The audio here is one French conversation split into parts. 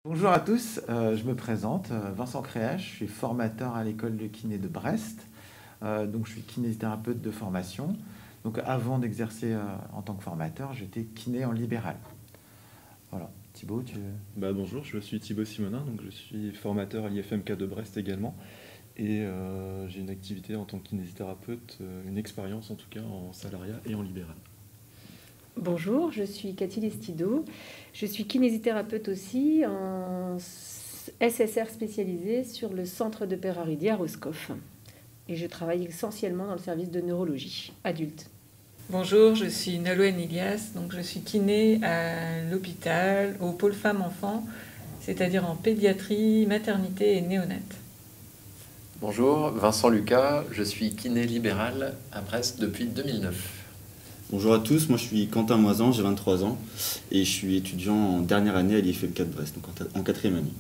Bonjour à tous, je me présente, Vincent Créache, je suis formateur à l'école de kiné de Brest. Donc je suis kinésithérapeute de formation. Donc avant d'exercer en tant que formateur, j'étais kiné en libéral. Voilà. Thibaut, tu... Bonjour, je suis Thibaut Simonin, donc je suis formateur à l'IFMK de Brest également. Et j'ai une activité en tant que kinésithérapeute, une expérience en tout cas en salariat et en libéral. Bonjour, je suis Cathy Lestido. Je suis kinésithérapeute aussi en SSR spécialisé sur le centre de Peyraridier à Roscoff. Et je travaille essentiellement dans le service de neurologie adulte. Bonjour, je suis Nalouen Ilias, donc je suis kiné à l'hôpital, au pôle femmes-enfants, c'est-à-dire en pédiatrie, maternité et néonat. Bonjour, Vincent Lucas, je suis kiné libéral à Brest depuis 2009. Bonjour à tous, moi je suis Quentin Moisan, j'ai 23 ans et je suis étudiant en dernière année à l'IFMK de Brest, donc en quatrième année.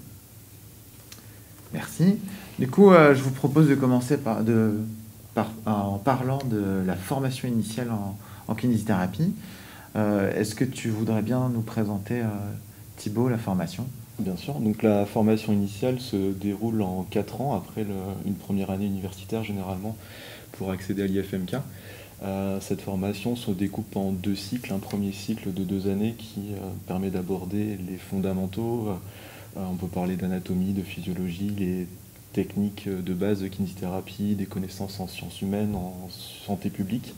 Merci. Du coup, je vous propose de commencer en parlant de la formation initiale en kinésithérapie. Est-ce que tu voudrais bien nous présenter, Thibaut, la formation ? Bien sûr, donc la formation initiale se déroule en 4 ans après une première année universitaire généralement pour accéder à l'IFMK. Cette formation se découpe en 2 cycles. Un premier cycle de 2 années qui permet d'aborder les fondamentaux. On peut parler d'anatomie, de physiologie, les techniques de base de kinésithérapie, des connaissances en sciences humaines, en santé publique.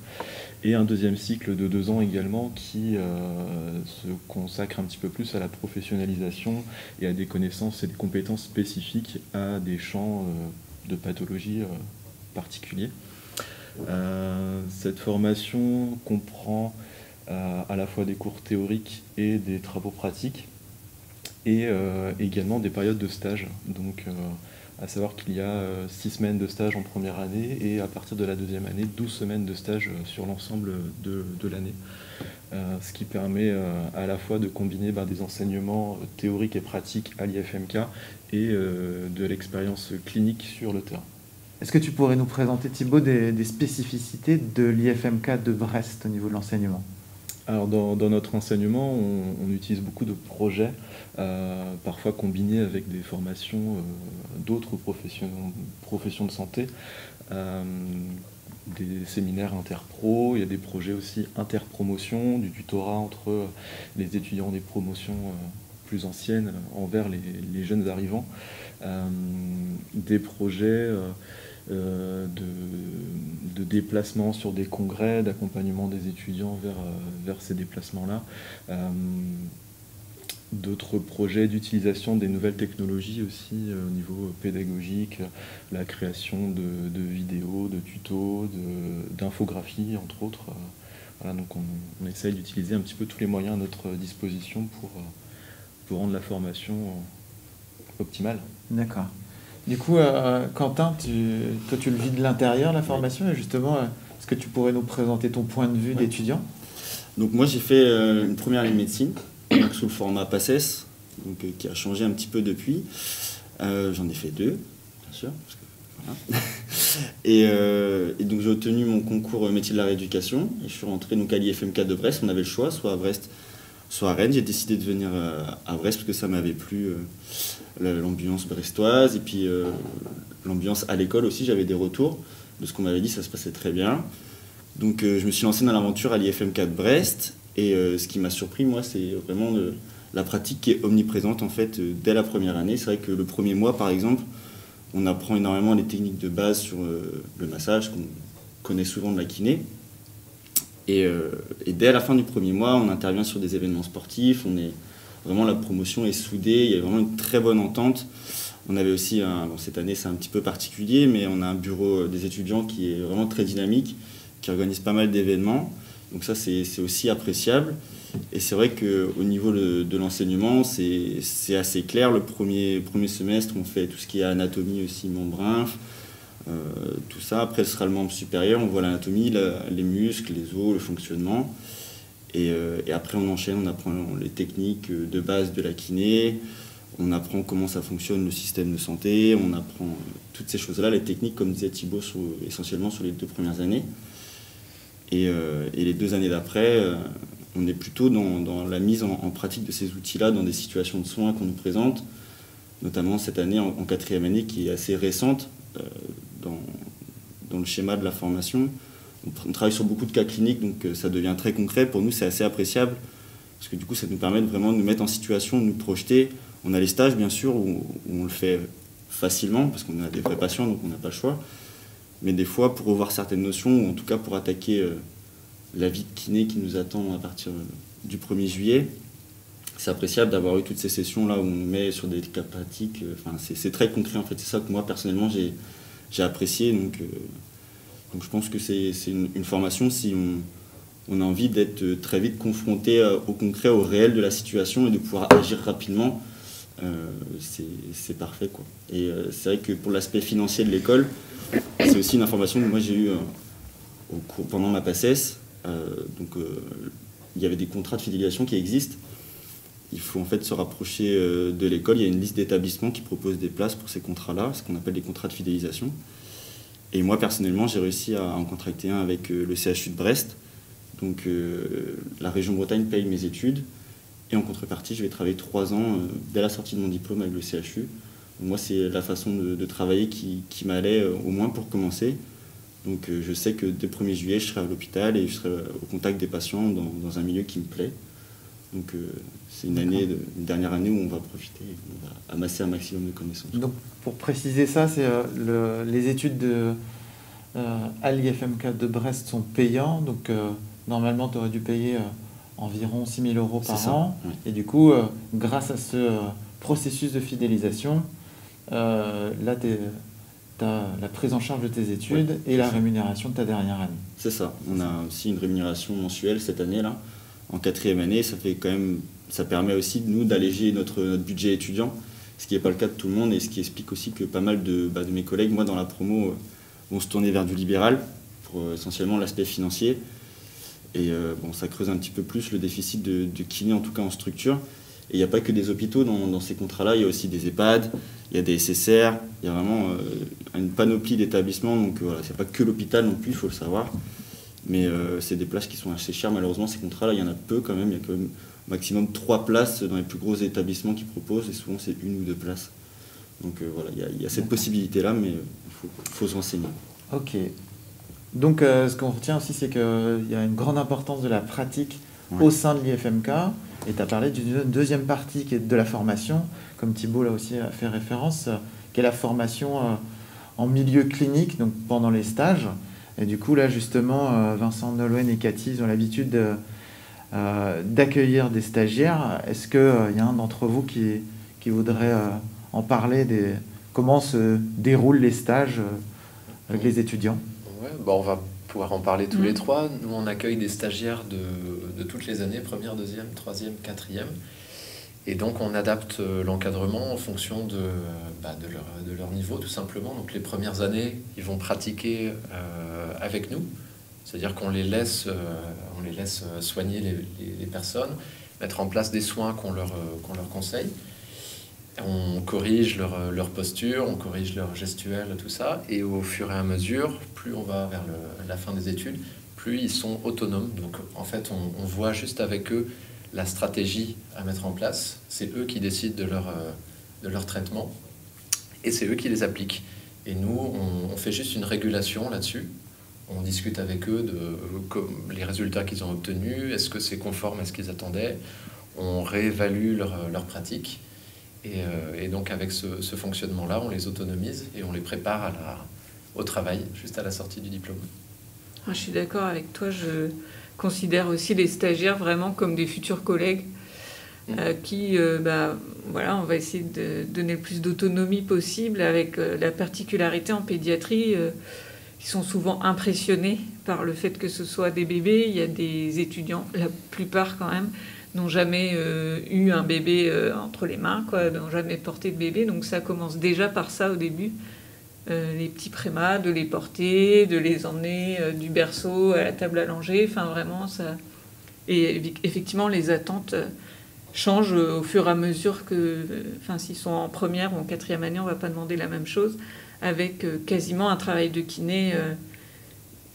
Et un deuxième cycle de 2 ans également qui se consacre un petit peu plus à la professionnalisation et à des connaissances et des compétences spécifiques à des champs de pathologie particuliers. Cette formation comprend à la fois des cours théoriques et des travaux pratiques et également des périodes de stage. Donc, à savoir qu'il y a 6 semaines de stage en première année et à partir de la deuxième année, 12 semaines de stage sur l'ensemble de l'année. Ce qui permet à la fois de combiner des enseignements théoriques et pratiques à l'IFMK et de l'expérience clinique sur le terrain. Est-ce que tu pourrais nous présenter, Thibaut, des spécificités de l'IFMK de Brest au niveau de l'enseignement ? Alors dans notre enseignement, on utilise beaucoup de projets, parfois combinés avec des formations d'autres professions de santé, des séminaires interpro, il y a des projets aussi interpromotion, du tutorat entre les étudiants des promotions plus anciennes envers les jeunes arrivants, des projets de déplacement sur des congrès, d'accompagnement des étudiants vers ces déplacements-là. D'autres projets d'utilisation des nouvelles technologies aussi au niveau pédagogique, la création de vidéos, de tutos, d'infographies entre autres. Voilà, donc on essaye d'utiliser un petit peu tous les moyens à notre disposition pour rendre la formation optimale. D'accord. Du coup, Quentin, toi tu le vis de l'intérieur, la formation, et justement, est-ce que tu pourrais nous présenter ton point de vue d'étudiant ? Donc moi j'ai fait une première année de médecine, donc sous le format PACES, donc, qui a changé un petit peu depuis. J'en ai fait 2, bien sûr. Voilà. Et donc j'ai obtenu mon concours métier de la rééducation, et je suis rentré donc, à l'IFMK de Brest. On avait le choix, soit à Brest, soit à Rennes. J'ai décidé de venir à Brest parce que ça m'avait plu, l'ambiance brestoise, et puis l'ambiance à l'école aussi. J'avais des retours de ce qu'on m'avait dit, ça se passait très bien. Donc je me suis lancé dans l'aventure à l'IFMK de Brest, et ce qui m'a surpris, moi, c'est vraiment la pratique qui est omniprésente en fait dès la première année. C'est vrai que le premier mois, par exemple, on apprend énormément les techniques de base sur le massage, qu'on connaît souvent de la kiné. Et dès la fin du premier mois, on intervient sur des événements sportifs. Vraiment, la promotion est soudée. Il y a vraiment une très bonne entente. On avait aussi, cette année c'est un petit peu particulier, mais on a un bureau des étudiants qui est vraiment très dynamique, qui organise pas mal d'événements. Donc ça, c'est aussi appréciable. Et c'est vrai qu'au niveau de l'enseignement, c'est assez clair. Le premier semestre, on fait tout ce qui est anatomie aussi, membrin, tout ça. Après, ce sera le membre supérieur. On voit l'anatomie, les muscles, les os, le fonctionnement. Et après, on enchaîne, on apprend les techniques de base de la kiné. On apprend comment ça fonctionne le système de santé. On apprend toutes ces choses-là. Les techniques, comme disait Thibaut, essentiellement sur les 2 premières années. Et les 2 années d'après, on est plutôt dans la mise en pratique de ces outils-là dans des situations de soins qu'on nous présente, notamment cette année en 4e année qui est assez récente dans le schéma de la formation. On travaille sur beaucoup de cas cliniques, donc ça devient très concret. Pour nous, c'est assez appréciable, parce que du coup, ça nous permet vraiment de nous mettre en situation, de nous projeter. On a les stages, bien sûr, où on le fait facilement, parce qu'on a des vrais patients, donc on n'a pas le choix. Mais des fois, pour revoir certaines notions, ou en tout cas pour attaquer la vie de kiné qui nous attend à partir du 1er juillet, c'est appréciable d'avoir eu toutes ces sessions-là où on met sur des cas pratiques. Enfin, c'est très concret, en fait. C'est ça que moi, personnellement, j'ai apprécié. Donc, je pense que c'est une formation, si on a envie d'être très vite confronté au concret, au réel de la situation et de pouvoir agir rapidement, c'est parfait, quoi. Et c'est vrai que pour l'aspect financier de l'école, c'est aussi une information que moi j'ai eue pendant ma PACES. Il y avait des contrats de fidélisation qui existent. Il faut en fait se rapprocher de l'école. Il y a une liste d'établissements qui proposent des places pour ces contrats-là, ce qu'on appelle des contrats de fidélisation. Et moi, personnellement, j'ai réussi à en contracter un avec le CHU de Brest. Donc, la région Bretagne paye mes études. Et en contrepartie, je vais travailler 3 ans dès la sortie de mon diplôme avec le CHU. Donc, moi, c'est la façon de travailler qui m'allait au moins pour commencer. Donc, je sais que dès le 1er juillet, je serai à l'hôpital et je serai au contact des patients dans un milieu qui me plaît. Donc, c'est une dernière année où on va profiter, on va amasser un maximum de connaissances. Donc, pour préciser ça, c'est les études à l'IFMK de Brest sont payantes. Donc, normalement, tu aurais dû payer environ 6 000 € par an. Oui. Et du coup, grâce à ce processus de fidélisation, là, tu as la prise en charge de tes études et la rémunération de ta dernière année. C'est ça. On a aussi une rémunération mensuelle cette année-là. En 4e année, ça permet aussi, nous, d'alléger notre budget étudiant, ce qui n'est pas le cas de tout le monde et ce qui explique aussi que pas mal de mes collègues, moi, dans la promo, vont se tourner vers du libéral pour essentiellement l'aspect financier. Et ça creuse un petit peu plus le déficit de kiné, en tout cas en structure. Et il n'y a pas que des hôpitaux dans ces contrats-là, il y a aussi des EHPAD, il y a des SSR, il y a vraiment une panoplie d'établissements. Donc voilà, c'est pas que l'hôpital non plus, il faut le savoir. Mais c'est des places qui sont assez chères. Malheureusement, ces contrats-là, il y en a peu quand même. Il y a quand même maximum 3 places dans les plus gros établissements qui proposent, et souvent c'est 1 ou 2 places. Donc voilà, il y a cette possibilité-là, mais il faut se renseigner. Ok. Donc ce qu'on retient aussi, c'est qu'il y a une grande importance de la pratique au sein de l'IFMK. Et tu as parlé d'une deuxième partie qui est de la formation, comme Thibault l'a aussi fait référence, qui est la formation en milieu clinique, donc pendant les stages. Et du coup, là, justement, Vincent, Nolwenn et Cathy, ils ont l'habitude d'accueillir des stagiaires. Est-ce qu'il y a un d'entre vous qui voudrait en parler comment se déroulent les stages avec les étudiants? Ouais, on va pouvoir en parler tous les trois. Nous, on accueille des stagiaires de toutes les années, 1re, 2e, 3e, 4e. Et donc, on adapte l'encadrement en fonction de leur niveau, tout simplement. Donc, les premières années, ils vont pratiquer avec nous. C'est-à-dire qu'on les laisse soigner les personnes, mettre en place des soins qu'on leur conseille. On corrige leur posture, on corrige leur gestuelle, tout ça. Et au fur et à mesure, plus on va vers la fin des études, plus ils sont autonomes. Donc, en fait, on voit juste avec eux la stratégie à mettre en place. C'est eux qui décident de leur traitement et c'est eux qui les appliquent. Et nous, on fait juste une régulation là-dessus. On discute avec eux les résultats qu'ils ont obtenus, est-ce que c'est conforme à ce qu'ils attendaient. On réévalue leur pratique. Et donc, avec ce fonctionnement-là, on les autonomise et on les prépare au travail, juste à la sortie du diplôme. Je suis d'accord avec toi. Je considère aussi les stagiaires vraiment comme des futurs collègues qui, on va essayer de donner le plus d'autonomie possible avec la particularité en pédiatrie. Ils sont souvent impressionnés par le fait que ce soit des bébés. Il y a des étudiants, la plupart quand même, n'ont jamais eu un bébé entre les mains, n'ont jamais porté de bébé. Donc ça commence déjà par ça au début. Les petits prémas, de les porter, de les emmener du berceau à la table allongée. Enfin, vraiment, ça... Et effectivement, les attentes changent au fur et à mesure que... Enfin, s'ils sont en 1re ou en 4e année, on ne va pas demander la même chose, avec quasiment un travail de kiné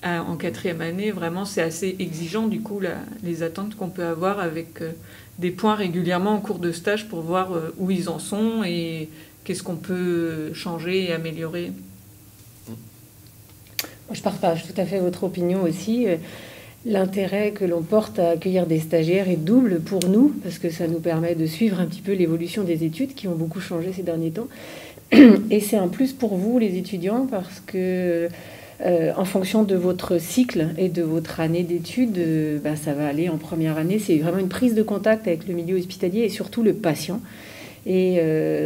en 4e année, vraiment, c'est assez exigeant, du coup, les attentes qu'on peut avoir avec des points régulièrement en cours de stage pour voir où ils en sont et qu'est-ce qu'on peut changer et améliorer. Je partage tout à fait votre opinion aussi. L'intérêt que l'on porte à accueillir des stagiaires est double pour nous, parce que ça nous permet de suivre un petit peu l'évolution des études qui ont beaucoup changé ces derniers temps. Et c'est un plus pour vous, les étudiants, parce que en fonction de votre cycle et de votre année d'études, ça va aller en première année. C'est vraiment une prise de contact avec le milieu hospitalier et surtout le patient. Et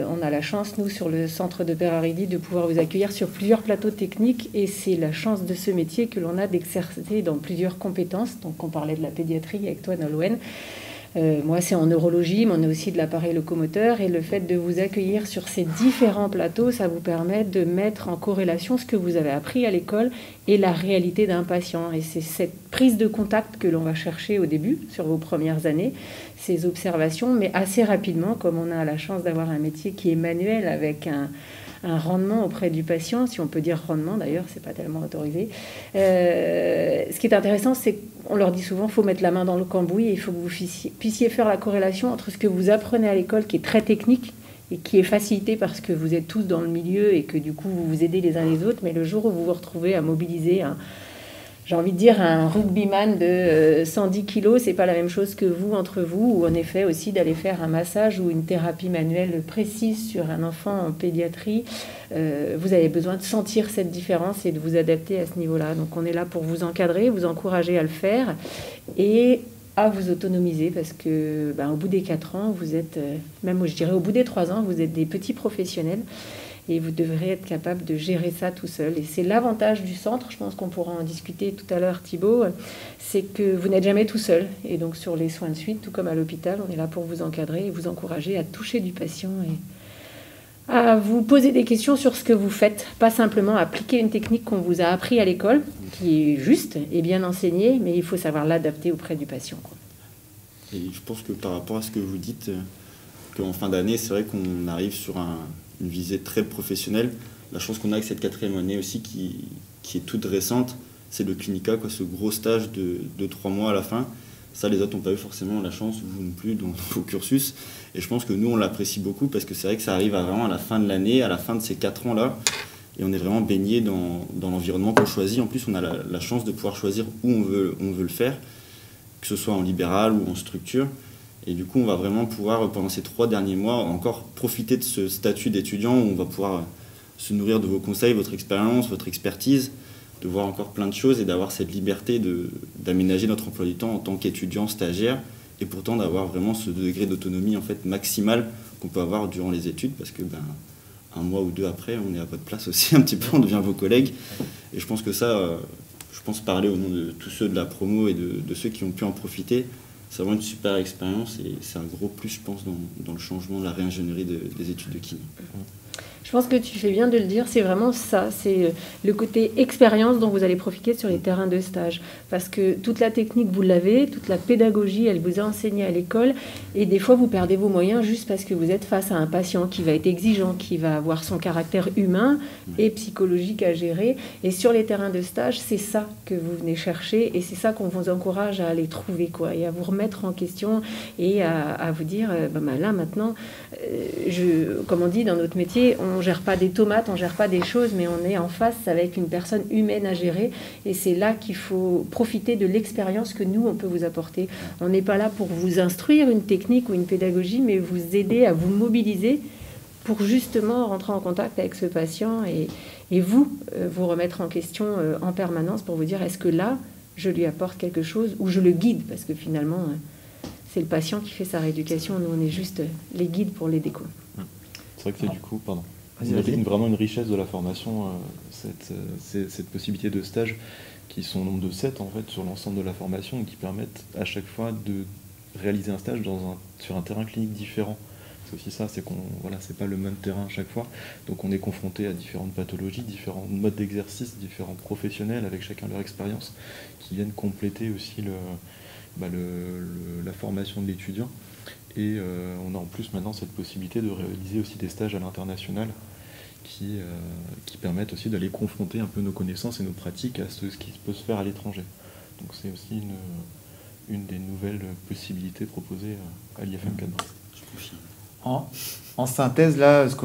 on a la chance, nous, sur le centre de Peraridi, de pouvoir vous accueillir sur plusieurs plateaux techniques. Et c'est la chance de ce métier que l'on a d'exercer dans plusieurs compétences. Donc, on parlait de la pédiatrie avec toi, Nolwenn. Moi, c'est en neurologie, mais on a aussi de l'appareil locomoteur. Et le fait de vous accueillir sur ces différents plateaux, ça vous permet de mettre en corrélation ce que vous avez appris à l'école et la réalité d'un patient. Et c'est cette prise de contact que l'on va chercher au début, sur vos premières années, ces observations, mais assez rapidement, comme on a la chance d'avoir un métier qui est manuel avec un rendement auprès du patient, si on peut dire rendement d'ailleurs, c'est pas tellement autorisé. Ce qui est intéressant, c'est qu'on leur dit souvent, il faut mettre la main dans le cambouis et il faut que vous puissiez faire la corrélation entre ce que vous apprenez à l'école, qui est très technique et qui est facilité parce que vous êtes tous dans le milieu et que du coup vous vous aidez les uns les autres, mais le jour où vous vous retrouvez à mobiliser j'ai envie de dire, un rugbyman de 110 kilos, c'est pas la même chose que vous, entre vous, ou en effet aussi d'aller faire un massage ou une thérapie manuelle précise sur un enfant en pédiatrie. Vous avez besoin de sentir cette différence et de vous adapter à ce niveau-là. Donc on est là pour vous encadrer, vous encourager à le faire et à vous autonomiser parce que au bout des 4 ans, vous êtes, même je dirais au bout des 3 ans, vous êtes des petits professionnels. Et vous devrez être capable de gérer ça tout seul. Et c'est l'avantage du centre, je pense qu'on pourra en discuter tout à l'heure, Thibaut, c'est que vous n'êtes jamais tout seul. Et donc sur les soins de suite, tout comme à l'hôpital, on est là pour vous encadrer et vous encourager à toucher du patient et à vous poser des questions sur ce que vous faites. Pas simplement appliquer une technique qu'on vous a appris à l'école, qui est juste et bien enseignée, mais il faut savoir l'adapter auprès du patient, quoi. Et je pense que par rapport à ce que vous dites, qu'en fin d'année, c'est vrai qu'on arrive sur une visée très professionnelle. La chance qu'on a avec cette 4e année aussi, qui est toute récente, c'est le clinica, ce gros stage de 3 mois à la fin. Ça, les autres n'ont pas eu forcément la chance, vous non plus, dans vos cursus. Et je pense que nous, on l'apprécie beaucoup parce que c'est vrai que ça arrive vraiment à la fin de l'année, à la fin de ces 4 ans-là. Et on est vraiment baigné dans l'environnement qu'on choisit. En plus, on a la chance de pouvoir choisir où on veut le faire, que ce soit en libéral ou en structure. Et du coup, on va vraiment pouvoir, pendant ces 3 derniers mois, encore profiter de ce statut d'étudiant où on va pouvoir se nourrir de vos conseils, votre expérience, votre expertise, de voir encore plein de choses et d'avoir cette liberté d'aménager notre emploi du temps en tant qu'étudiant, stagiaire, et pourtant d'avoir vraiment ce degré d'autonomie en fait maximal qu'on peut avoir durant les études, parce que 1 mois ou 2 après, on est à votre place aussi un petit peu, on devient vos collègues. Et je pense que ça, je pense parler au nom de tous ceux de la promo et de ceux qui ont pu en profiter. C'est vraiment une super expérience et c'est un gros plus, je pense, dans le changement de la réingénierie des études de kiné. Je pense que tu fais bien de le dire, c'est vraiment ça, c'est le côté expérience dont vous allez profiter sur les terrains de stage. Parce que toute la technique, vous l'avez, toute la pédagogie, elle vous est enseignée à l'école, et des fois, vous perdez vos moyens juste parce que vous êtes face à un patient qui va être exigeant, qui va avoir son caractère humain et psychologique à gérer. Et sur les terrains de stage, c'est ça que vous venez chercher, et c'est ça qu'on vous encourage à aller trouver, quoi, et à vous remettre en question, et à vous dire, là, maintenant, comme on dit dans notre métier, on gère pas des tomates, on gère pas des choses, mais on est en face avec une personne humaine à gérer. Et c'est là qu'il faut profiter de l'expérience que nous, on peut vous apporter. On n'est pas là pour vous instruire une technique ou une pédagogie, mais vous aider à vous mobiliser pour justement rentrer en contact avec ce patient et vous remettre en question en permanence pour vous dire, est-ce que là, je lui apporte quelque chose ou je le guide? Parce que finalement, c'est le patient qui fait sa rééducation. Nous, on est juste les guides pour l'aider, quoi. C'est vrai que c'est du coup, pardon. Vas-y. Vraiment une richesse de la formation, cette possibilité de stage qui sont au nombre de 7 en fait sur l'ensemble de la formation et qui permettent à chaque fois de réaliser un stage sur un terrain clinique différent. C'est aussi ça, c'est c'est pas le même terrain à chaque fois, donc on est confronté à différentes pathologies, différents modes d'exercice, différents professionnels avec chacun leur expérience qui viennent compléter aussi la formation de l'étudiant. Et on a en plus maintenant cette possibilité de réaliser aussi des stages à l'international qui permettent aussi d'aller confronter un peu nos connaissances et nos pratiques à ce qui peut se faire à l'étranger. Donc c'est aussi une des nouvelles possibilités proposées à l'IFM 4 Brest. En synthèse, là, ce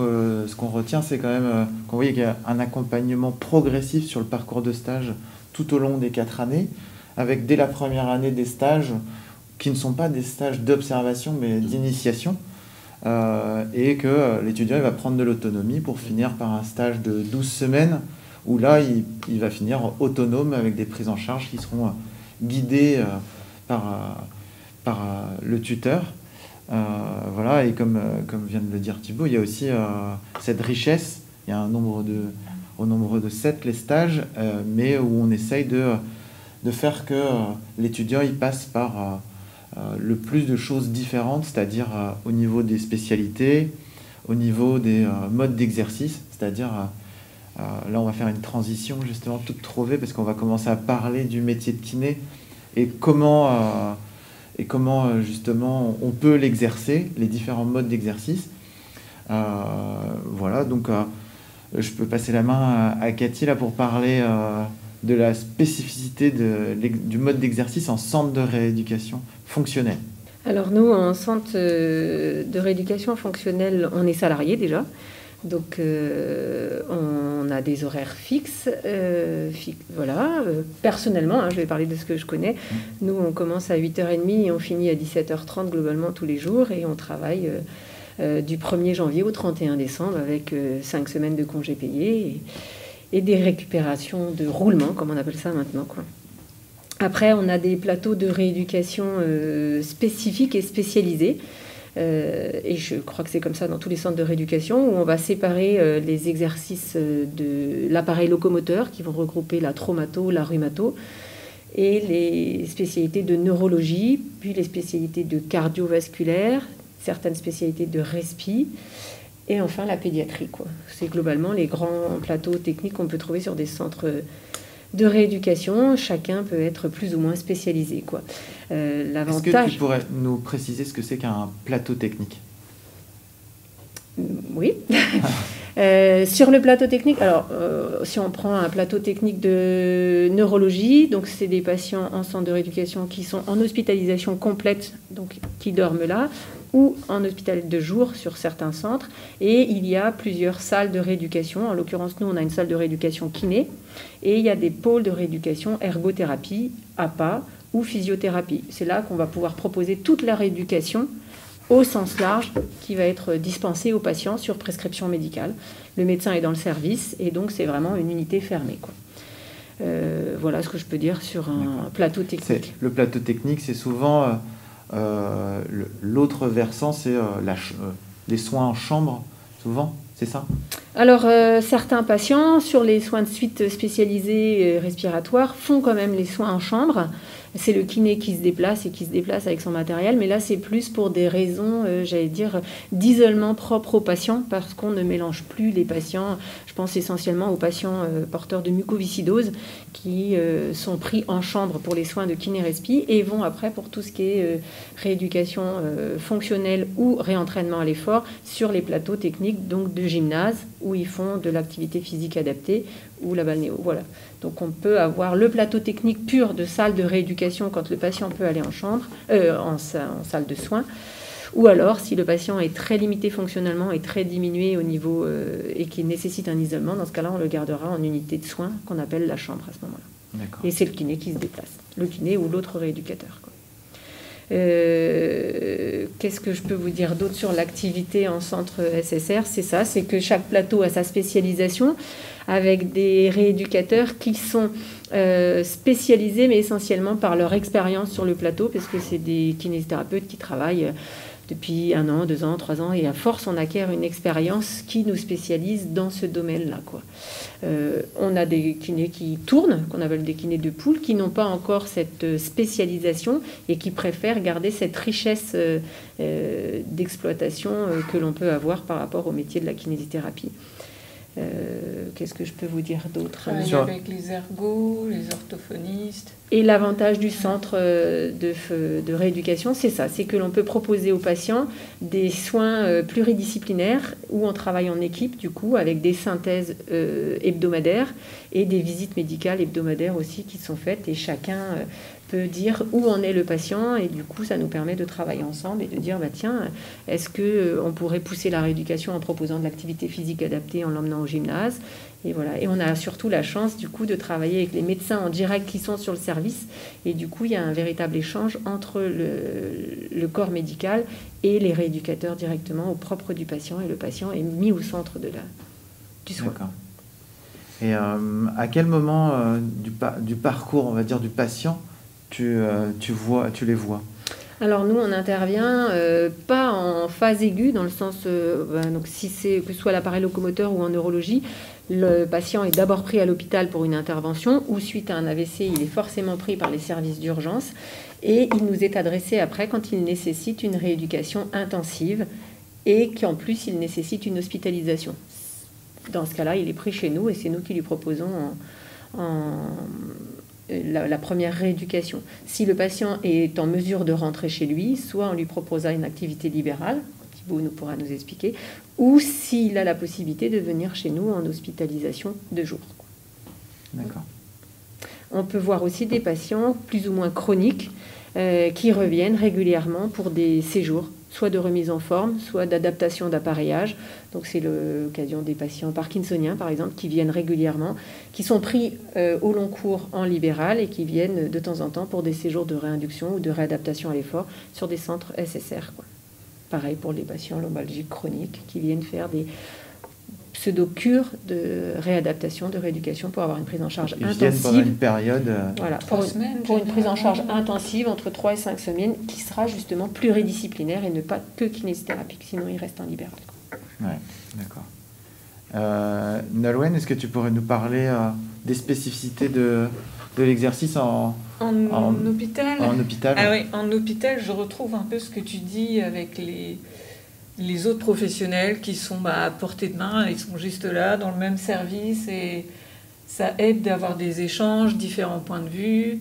qu'on retient, c'est quand même qu'on voit qu'il y a un accompagnement progressif sur le parcours de stage tout au long des 4 années, avec dès la première année des stages qui ne sont pas des stages d'observation, mais d'initiation, et que l'étudiant il va prendre de l'autonomie pour finir par un stage de 12 semaines, où là, il va finir autonome avec des prises en charge qui seront guidées par le tuteur. Voilà, et comme vient de le dire Thibaut, il y a aussi cette richesse. Il y a au nombre de 7 les stages, mais où on essaye de faire que l'étudiant il passe par le plus de choses différentes, c'est-à-dire au niveau des spécialités, au niveau des modes d'exercice, c'est-à-dire là on va faire une transition justement toute trouvée parce qu'on va commencer à parler du métier de kiné et comment justement on peut l'exercer, les différents modes d'exercice. Voilà, donc je peux passer la main à Cathy là pour parler de la spécificité du mode d'exercice en centre de rééducation fonctionnelle. Alors nous, en centre de rééducation fonctionnelle, on est salarié déjà. Donc on a des horaires fixes. Voilà. Personnellement, je vais parler de ce que je connais. Nous, on commence à 8h30 et on finit à 17h30 globalement tous les jours. Et on travaille du 1er janvier au 31 décembre avec 5 semaines de congés payés et des récupérations de roulement, comme on appelle ça maintenant, quoi. Après, on a des plateaux de rééducation spécifiques et spécialisés. Et je crois que c'est comme ça dans tous les centres de rééducation, où on va séparer les exercices de l'appareil locomoteur qui vont regrouper la traumato, la rhumato, et les spécialités de neurologie, puis les spécialités de cardiovasculaire, certaines spécialités de respi, et enfin la pédiatrie, quoi. C'est globalement les grands plateaux techniques qu'on peut trouver sur des centres de rééducation. Chacun peut être plus ou moins spécialisé, quoi. L'avantage... Est-ce que tu pourrais nous préciser ce que c'est qu'un plateau technique ? Oui. Sur le plateau technique, alors si on prend un plateau technique de neurologie, donc c'est des patients en centre de rééducation qui sont en hospitalisation complète, donc qui dorment là, ou en hôpital de jour sur certains centres. Et il y a plusieurs salles de rééducation. En l'occurrence, nous, on a une salle de rééducation kiné. Et il y a des pôles de rééducation ergothérapie, APA ou physiothérapie. C'est là qu'on va pouvoir proposer toute la rééducation au sens large qui va être dispensée aux patients sur prescription médicale. Le médecin est dans le service et donc c'est vraiment une unité fermée, quoi. Voilà ce que je peux dire sur un plateau technique. Le plateau technique, c'est souvent... l'autre versant, c'est les soins en chambre, souvent, c'est ça ? Alors, certains patients, sur les soins de suite spécialisés respiratoires, font quand même les soins en chambre. C'est le kiné qui se déplace et qui se déplace avec son matériel, mais là, c'est plus pour des raisons, j'allais dire, d'isolement propre aux patients, parce qu'on ne mélange plus les patients. Je pense essentiellement aux patients porteurs de mucoviscidose qui sont pris en chambre pour les soins de kiné-respi et vont après pour tout ce qui est rééducation fonctionnelle ou réentraînement à l'effort sur les plateaux techniques, donc de gymnase, où ils font de l'activité physique adaptée ou la balnéo. Voilà. Donc on peut avoir le plateau technique pur de salle de rééducation quand le patient peut aller en chambre, en salle de soins, ou alors si le patient est très limité fonctionnellement et très diminué au niveau et qui nécessite un isolement, dans ce cas-là on le gardera en unité de soins qu'on appelle la chambre à ce moment-là. D'accord. Et c'est le kiné qui se déplace, le kiné ou l'autre rééducateur, quoi. Qu'est-ce que je peux vous dire d'autre sur l'activité en centre SSR ? C'est ça, c'est que chaque plateau a sa spécialisation avec des rééducateurs qui sont spécialisés, mais essentiellement par leur expérience sur le plateau, parce que c'est des kinésithérapeutes qui travaillent depuis 1 an, 2 ans, 3 ans, et à force, on acquiert une expérience qui nous spécialise dans ce domaine-là, quoi. On a des kinés qui tournent, qu'on appelle des kinés de poule, qui n'ont pas encore cette spécialisation et qui préfèrent garder cette richesse d'exploitation que l'on peut avoir par rapport au métier de la kinésithérapie. Qu'est-ce que je peux vous dire d'autre? Avec les ergots, les orthophonistes. Et l'avantage du centre de rééducation, c'est ça, c'est que l'on peut proposer aux patients des soins pluridisciplinaires où on travaille en équipe, du coup, avec des synthèses hebdomadaires et des visites médicales hebdomadaires aussi qui sont faites, et chacun peut dire où en est le patient, et du coup, ça nous permet de travailler ensemble et de dire, tiens, est-ce qu'on pourrait pousser la rééducation en proposant de l'activité physique adaptée, en l'emmenant au gymnase? Et voilà. Et on a surtout la chance, du coup, de travailler avec les médecins en direct qui sont sur le service. Et du coup, il y a un véritable échange entre le corps médical et les rééducateurs directement au propre du patient. Et le patient est mis au centre du soin. D'accord. Et à quel moment du parcours, on va dire, du patient, tu les vois? Alors nous, on intervient pas en phase aiguë, dans le sens, donc si c'est que ce soit l'appareil locomoteur ou en neurologie, le patient est d'abord pris à l'hôpital pour une intervention, ou suite à un AVC, il est forcément pris par les services d'urgence, et il nous est adressé après quand il nécessite une rééducation intensive, et qu'en plus il nécessite une hospitalisation. Dans ce cas-là, il est pris chez nous, et c'est nous qui lui proposons la première rééducation. Si le patient est en mesure de rentrer chez lui, soit on lui proposera une activité libérale, Thibaut nous pourra nous expliquer, ou s'il a la possibilité de venir chez nous en hospitalisation de jour. D'accord. On peut voir aussi des patients plus ou moins chroniques qui reviennent régulièrement pour des séjours, soit de remise en forme, soit d'adaptation d'appareillage. Donc c'est l'occasion des patients parkinsoniens, par exemple, qui viennent régulièrement, qui sont pris au long cours en libéral et qui viennent de temps en temps pour des séjours de réinduction ou de réadaptation à l'effort sur des centres SSR, quoi. Pareil pour les patients lombalgiques chroniques qui viennent faire des pseudo-cures de réadaptation, de rééducation pour avoir une prise en charge intensive. Ils viennent pendant une période... Voilà, pour une prise en charge intensive entre 3 et 5 semaines qui sera justement pluridisciplinaire et ne pas que kinésithérapique, sinon il reste en libéral. Oui, d'accord. Nolwenn, est-ce que tu pourrais nous parler des spécificités de l'exercice en hôpital? En hôpital. Ah oui, en hôpital, je retrouve un peu ce que tu dis avec les autres professionnels qui sont à portée de main, ils sont juste là dans le même service et ça aide d'avoir des échanges, différents points de vue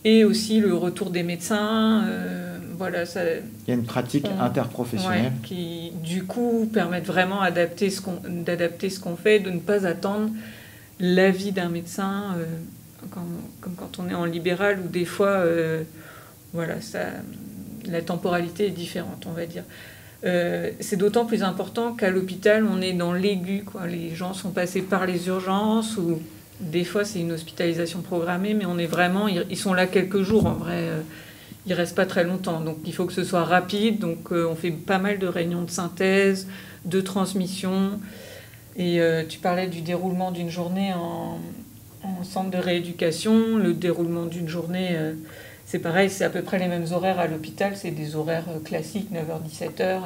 et aussi le retour des médecins. Voilà, ça, il y a une pratique interprofessionnelle qui du coup permettent vraiment d'adapter ce qu'on fait, de ne pas attendre l'avis d'un médecin comme quand on est en libéral où des fois voilà, la temporalité est différente, on va dire. C'est d'autant plus important qu'à l'hôpital, on est dans l'aigu, quoi. Les gens sont passés par les urgences ou des fois c'est une hospitalisation programmée, mais on est vraiment, ils sont là quelques jours en vrai, ils restent pas très longtemps, donc il faut que ce soit rapide. Donc on fait pas mal de réunions de synthèse, de transmission. Et tu parlais du déroulement d'une journée en centre de rééducation. Le déroulement d'une journée, c'est pareil, c'est à peu près les mêmes horaires à l'hôpital, c'est des horaires classiques, 9h-17h,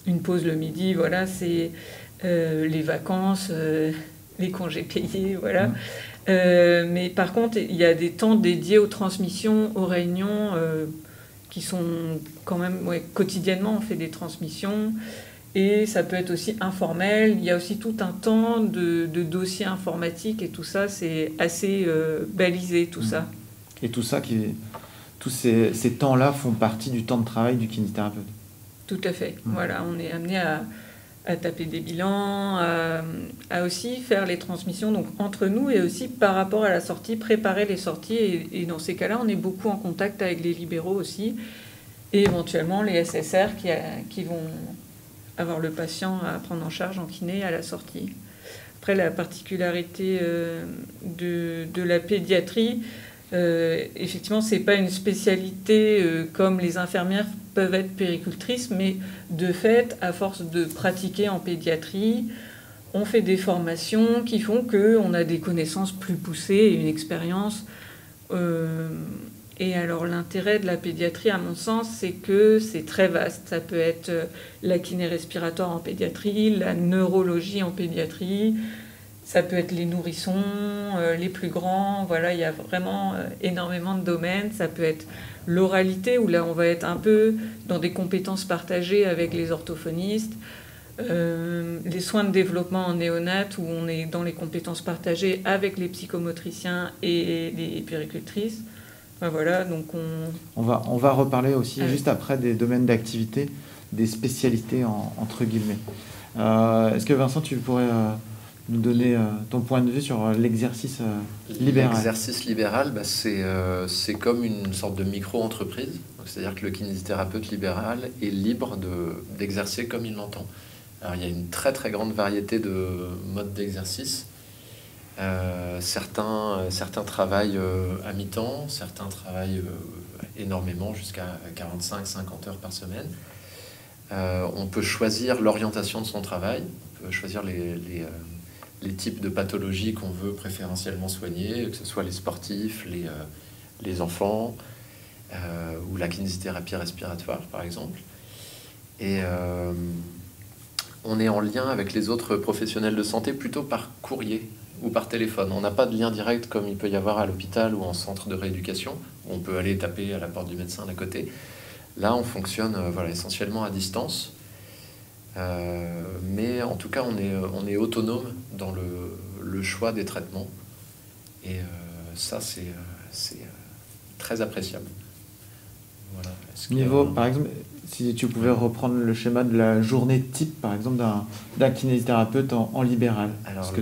une pause le midi, voilà, c'est les vacances, les congés payés, voilà. Mais par contre, il y a des temps dédiés aux transmissions, aux réunions, qui sont quand même, quotidiennement, on fait des transmissions, et ça peut être aussi informel. Il y a aussi tout un temps de dossiers informatiques, et tout ça, c'est assez balisé, tout ça. Et tout ça, tous ces temps-là font partie du temps de travail du kinésithérapeute. Tout à fait. Voilà, on est amené à taper des bilans, à aussi faire les transmissions donc, entre nous et aussi par rapport à la sortie, préparer les sorties. Et dans ces cas-là, on est beaucoup en contact avec les libéraux aussi et éventuellement les SSR qui vont avoir le patient à prendre en charge en kiné à la sortie. Après, la particularité de la pédiatrie, effectivement, c'est pas une spécialité comme les infirmières peuvent être puéricultrices, mais de fait, à force de pratiquer en pédiatrie, on fait des formations qui font qu'on a des connaissances plus poussées et une expérience. Et alors, l'intérêt de la pédiatrie, à mon sens, c'est que c'est très vaste. Ça peut être la kiné respiratoire en pédiatrie, la neurologie en pédiatrie. Ça peut être les nourrissons, les plus grands, voilà, il y a vraiment énormément de domaines. Ça peut être l'oralité, où là, on va être un peu dans des compétences partagées avec les orthophonistes. les soins de développement en néonat, où on est dans les compétences partagées avec les psychomotriciens et les puéricultrices. Enfin, voilà, donc on va reparler aussi juste après des domaines d'activité, des spécialités entre guillemets. Est-ce que Vincent, tu pourrais nous donner ton point de vue sur l'exercice libéral? L'exercice libéral, c'est comme une sorte de micro-entreprise. C'est-à-dire que le kinésithérapeute libéral est libre d'exercer comme il l'entend. Alors, il y a une très très grande variété de modes d'exercice. Certains travaillent à mi-temps, certains travaillent énormément, jusqu'à 45-50 heures par semaine. On peut choisir l'orientation de son travail, on peut choisir les types de pathologies qu'on veut préférentiellement soigner, que ce soit les sportifs, les enfants, ou la kinésithérapie respiratoire, par exemple. Et on est en lien avec les autres professionnels de santé plutôt par courrier ou par téléphone. On n'a pas de lien direct comme il peut y avoir à l'hôpital ou en centre de rééducation, où on peut aller taper à la porte du médecin d'à côté. Là, on fonctionne essentiellement à distance. Mais en tout cas, on est autonome dans le choix des traitements. Et ça, c'est très appréciable. Voilà. Par exemple, si tu pouvais reprendre le schéma de la journée type, par exemple, d'un kinésithérapeute en libéral. Alors,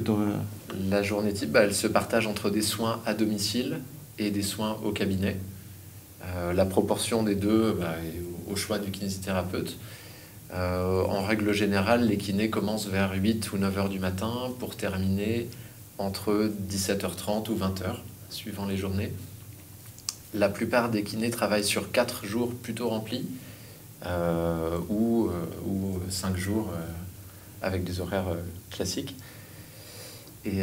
la journée type, elle se partage entre des soins à domicile et des soins au cabinet. La proportion des deux est au choix du kinésithérapeute. En règle générale, les kinés commencent vers 8 ou 9 heures du matin pour terminer entre 17h30 ou 20h, suivant les journées. La plupart des kinés travaillent sur 4 jours plutôt remplis ou 5 jours avec des horaires classiques. Et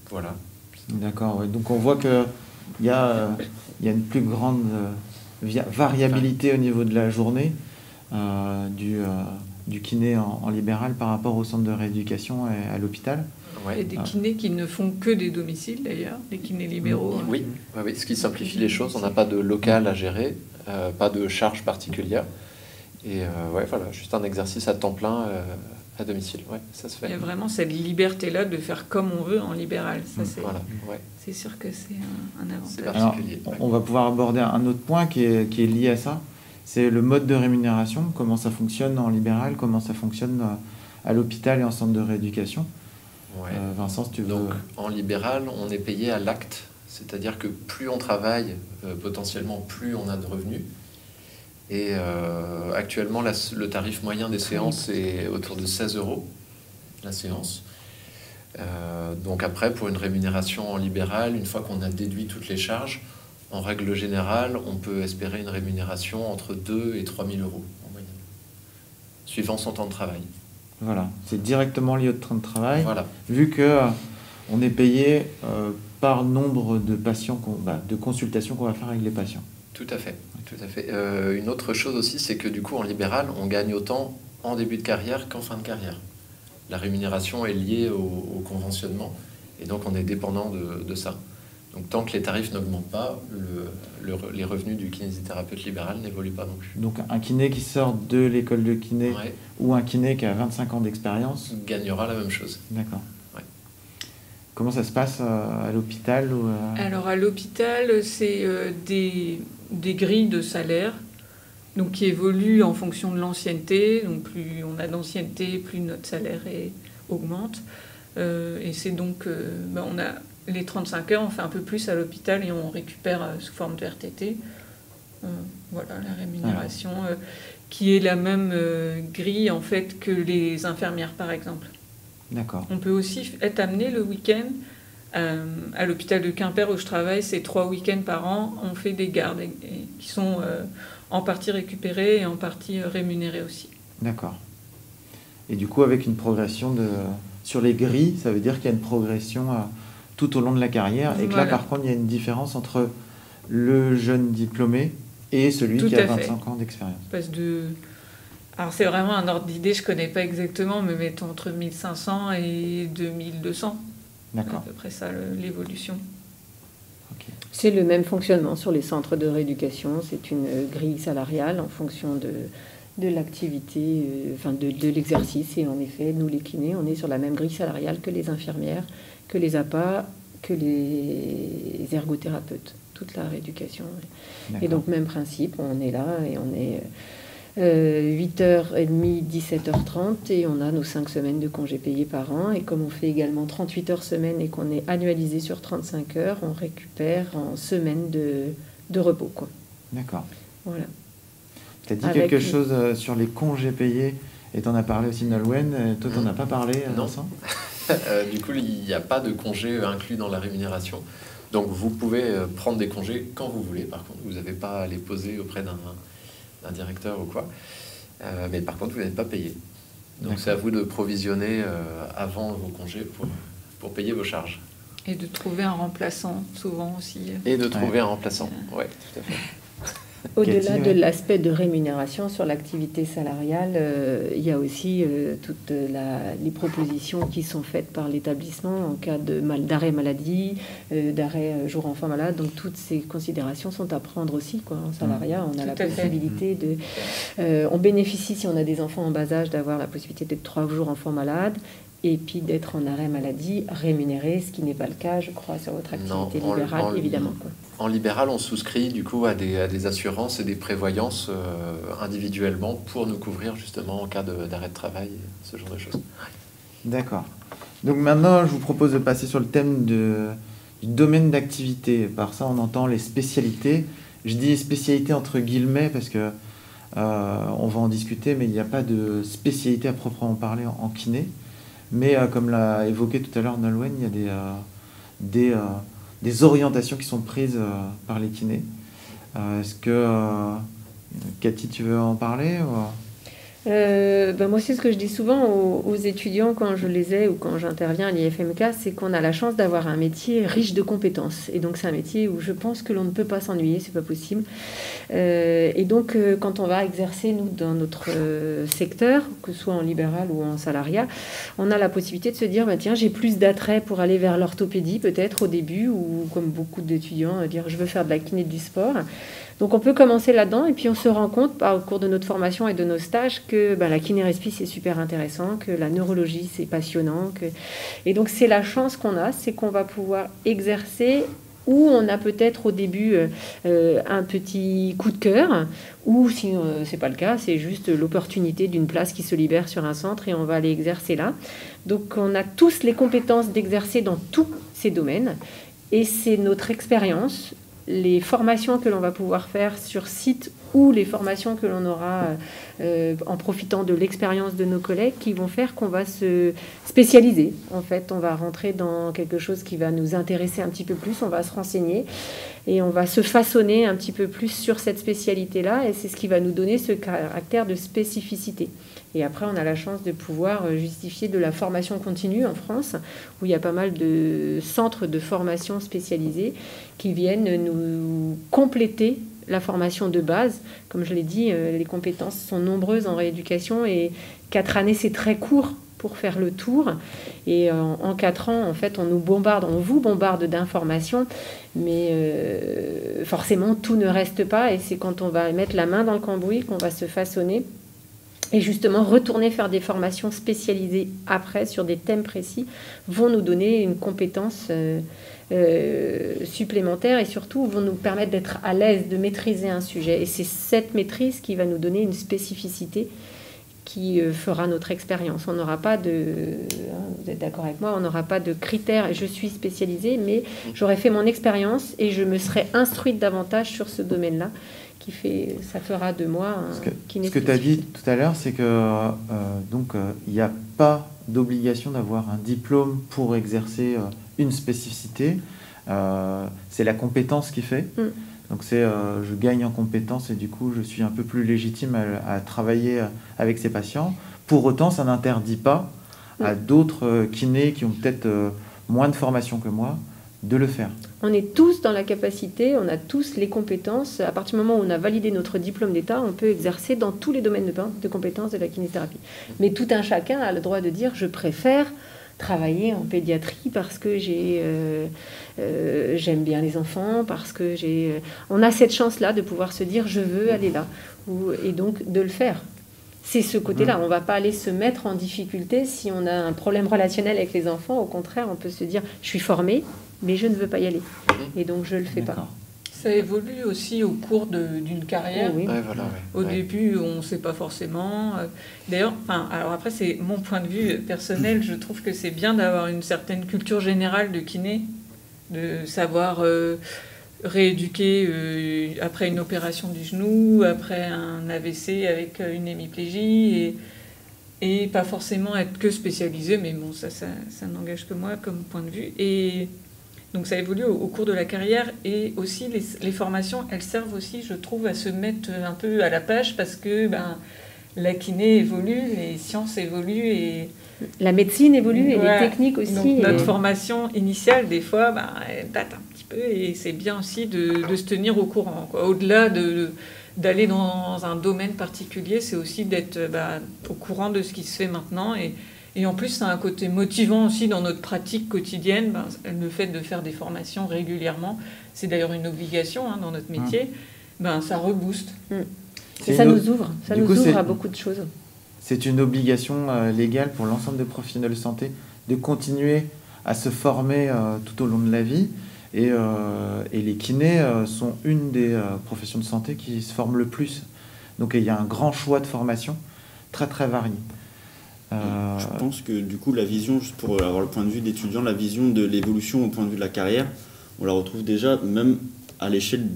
voilà. D'accord, ouais. Donc on voit qu'il y a une plus grande variabilité au niveau de la journée du kiné en libéral par rapport au centre de rééducation et à l'hôpital. Ouais. Il y a des kinés qui ne font que des domiciles d'ailleurs, des kinés libéraux. Oui, ce qui simplifie les choses. On n'a pas de local à gérer, pas de charge particulière. Et juste un exercice à temps plein à domicile. Ouais, ça se fait. Il y a vraiment cette liberté-là de faire comme on veut en libéral. Ça, c'est sûr que c'est un avantage. C'est particulier. Alors, on va pouvoir aborder un autre point qui est lié à ça. C'est le mode de rémunération. Comment ça fonctionne en libéral, comment ça fonctionne à l'hôpital et en centre de rééducation. Ouais. Vincent, si tu veux... Donc, en libéral, on est payé à l'acte. C'est-à-dire que plus on travaille, potentiellement, plus on a de revenus. Et actuellement, le tarif moyen des séances est autour de 16 € la séance. Donc après, pour une rémunération en libéral, une fois qu'on a déduit toutes les charges, en règle générale, on peut espérer une rémunération entre 2 et 3 000 € en moyenne, suivant son temps de travail. Voilà, c'est directement lié au temps de travail. Voilà. Vu que on est payé par nombre de patients, de consultations qu'on va faire avec les patients. Tout à fait. Une autre chose aussi, c'est que du coup, en libéral, on gagne autant en début de carrière qu'en fin de carrière. La rémunération est liée au conventionnement, et donc on est dépendant de ça. Donc tant que les tarifs n'augmentent pas, les revenus du kinésithérapeute libéral n'évoluent pas non plus. Donc un kiné qui sort de l'école de kiné ou un kiné qui a 25 ans d'expérience gagnera la même chose. D'accord. Ouais. Comment ça se passe à l'hôpital Alors à l'hôpital, c'est des grilles de salaire donc, qui évoluent en fonction de l'ancienneté. Donc plus on a d'ancienneté, plus notre salaire augmente. Et c'est donc... on a les 35 heures, on fait un peu plus à l'hôpital et on récupère sous forme de RTT. Voilà la rémunération qui est la même grille en fait que les infirmières par exemple. D'accord. On peut aussi être amené le week-end à l'hôpital de Quimper où je travaille, c'est 3 week-ends par an, on fait des gardes qui sont en partie récupérées et en partie rémunérées aussi. D'accord. Et du coup avec une progression sur les grilles, ça veut dire qu'il y a une progression tout au long de la carrière, et que là, par contre, il y a une différence entre le jeune diplômé et celui qui a 25 ans d'expérience. Alors, c'est vraiment un ordre d'idée, je ne connais pas exactement, mais mettons entre 1500 et 2200. D'accord. À peu près ça, l'évolution. Okay. C'est le même fonctionnement sur les centres de rééducation. C'est une grille salariale en fonction de l'activité, de l'exercice. Et en effet, nous les kinés, on est sur la même grille salariale que les infirmières, que les APA, que les ergothérapeutes, toute la rééducation. Et donc même principe, on est là et on est 8h30, 17h30 et on a nos 5 semaines de congés payés par an. Et comme on fait également 38 heures semaine et qu'on est annualisé sur 35 heures, on récupère en semaine de repos, quoi. D'accord. Voilà. Tu as dit quelque chose sur les congés payés et tu en as parlé aussi, Nolwenn. Toi, tu n'en as pas parlé, Vincent? Du coup, il n'y a pas de congés inclus dans la rémunération. Donc, vous pouvez prendre des congés quand vous voulez. Par contre, vous n'avez pas à les poser auprès d'un directeur ou quoi. Mais par contre, vous n'êtes pas payé. Donc, c'est à vous de provisionner avant vos congés pour payer vos charges. Et de trouver un remplaçant, souvent aussi. Et de trouver un remplaçant, oui, tout à fait. Au-delà de l'aspect de rémunération sur l'activité salariale, il y a aussi toutes les propositions qui sont faites par l'établissement en cas d'arrêt maladie, d'arrêt jour enfant malade. Donc toutes ces considérations sont à prendre aussi, quoi. En salariat, on a la possibilité on bénéficie, si on a des enfants en bas âge, d'avoir la possibilité d'être 3 jours enfant malade. Et puis d'être en arrêt maladie rémunéré, ce qui n'est pas le cas, je crois, sur votre activité libérale, évidemment, quoi. En libéral, on souscrit du coup à des assurances et des prévoyances individuellement pour nous couvrir justement en cas d'arrêt de travail, ce genre de choses. D'accord. Donc maintenant, je vous propose de passer sur le thème du domaine d'activité. Par ça, on entend les spécialités. Je dis spécialité entre guillemets parce que on va en discuter, mais il n'y a pas de spécialité à proprement parler en kiné. Mais comme l'a évoqué tout à l'heure Nolwenn, il y a des orientations qui sont prises par les kinés. Est-ce que, Cathy, tu veux en parler ou... Moi, c'est ce que je dis souvent aux étudiants quand je les ai ou quand j'interviens à l'IFMK, c'est qu'on a la chance d'avoir un métier riche de compétences. Et donc, c'est un métier où je pense que l'on ne peut pas s'ennuyer, c'est pas possible. Et donc, quand on va exercer, nous, dans notre secteur, que ce soit en libéral ou en salariat, on a la possibilité de se dire, tiens, j'ai plus d'attrait pour aller vers l'orthopédie, peut-être au début, ou comme beaucoup d'étudiants, dire, je veux faire de la kiné du sport. Donc on peut commencer là-dedans et puis on se rend compte au cours de notre formation et de nos stages que la kiné-respi c'est super intéressant, que la neurologie c'est passionnant. Et donc c'est la chance qu'on a, c'est qu'on va pouvoir exercer où on a peut-être au début un petit coup de cœur, ou si c'est pas le cas, c'est juste l'opportunité d'une place qui se libère sur un centre et on va aller exercer là. Donc on a tous les compétences d'exercer dans tous ces domaines et c'est notre expérience, les formations que l'on va pouvoir faire sur site ou les formations que l'on aura en profitant de l'expérience de nos collègues qui vont faire qu'on va se spécialiser. En fait, on va rentrer dans quelque chose qui va nous intéresser un petit peu plus, on va se renseigner et on va se façonner un petit peu plus sur cette spécialité-là et c'est ce qui va nous donner ce caractère de spécificité. Et après, on a la chance de pouvoir justifier de la formation continue en France, où il y a pas mal de centres de formation spécialisés qui viennent nous compléter la formation de base. Comme je l'ai dit, les compétences sont nombreuses en rééducation et 4 années, c'est très court pour faire le tour. Et en 4 ans, en fait, on vous bombarde d'informations, mais forcément, tout ne reste pas. Et c'est quand on va mettre la main dans le cambouis qu'on va se façonner. Et justement, retourner faire des formations spécialisées après sur des thèmes précis vont nous donner une compétence supplémentaire et surtout vont nous permettre d'être à l'aise, de maîtriser un sujet. Et c'est cette maîtrise qui va nous donner une spécificité qui fera notre expérience. On n'aura pas vous êtes d'accord avec moi, on n'aura pas de critères. Je suis spécialisée, mais j'aurais fait mon expérience et je me serais instruite davantage sur ce domaine-là. Ça fera de moi ce que tu as dit tout à l'heure, c'est que il n'y a pas d'obligation d'avoir un diplôme pour exercer une spécificité. C'est la compétence qui fait. Donc je gagne en compétence et du coup je suis un peu plus légitime à travailler avec ces patients. Pour autant, ça n'interdit pas à d'autres kinés qui ont peut-être moins de formation que moi de le faire. On est tous dans la capacité, on a tous les compétences. À partir du moment où on a validé notre diplôme d'État, on peut exercer dans tous les domaines de compétences de la kinésithérapie. Mais tout un chacun a le droit de dire « je préfère travailler en pédiatrie parce que j'aime bien les enfants, parce que on a cette chance-là de pouvoir se dire « je veux aller là » et donc de le faire. C'est ce côté-là. On ne va pas aller se mettre en difficulté si on a un problème relationnel avec les enfants. Au contraire, on peut se dire, je suis formée, mais je ne veux pas y aller. Et donc, je ne le fais pas. Ça évolue aussi au cours d'une carrière. Oh, oui. Ouais, voilà, Au début, on ne sait pas forcément. D'ailleurs, alors après, c'est mon point de vue personnel. Je trouve que c'est bien d'avoir une certaine culture générale de kiné, de savoir rééduquer après une opération du genou, après un AVC avec une hémiplégie, et pas forcément être que spécialisé, mais bon, ça n'engage que moi comme point de vue. Et donc ça évolue au cours de la carrière, et aussi les formations, elles servent aussi, je trouve, à se mettre un peu à la page, parce que la kiné évolue, les sciences évoluent, et la médecine évolue, et voilà. les techniques aussi. Donc, notre formation initiale, des fois, elle date un petit peu, et c'est bien aussi de se tenir au courant, quoi. Au-delà d'aller dans un domaine particulier, c'est aussi d'être au courant de ce qui se fait maintenant, et en plus, ça a un côté motivant aussi dans notre pratique quotidienne. Le fait de faire des formations régulièrement, c'est d'ailleurs une obligation dans notre métier, ça rebooste. Et ça nous ouvre, à beaucoup de choses. C'est une obligation légale pour l'ensemble des professionnels de santé de continuer à se former tout au long de la vie. Et les kinés sont une des professions de santé qui se forment le plus. Donc il y a un grand choix de formation très très varié. Je pense que du coup la vision, juste pour avoir le point de vue d'étudiant, la vision de l'évolution au point de vue de la carrière, on la retrouve déjà même à l'échelle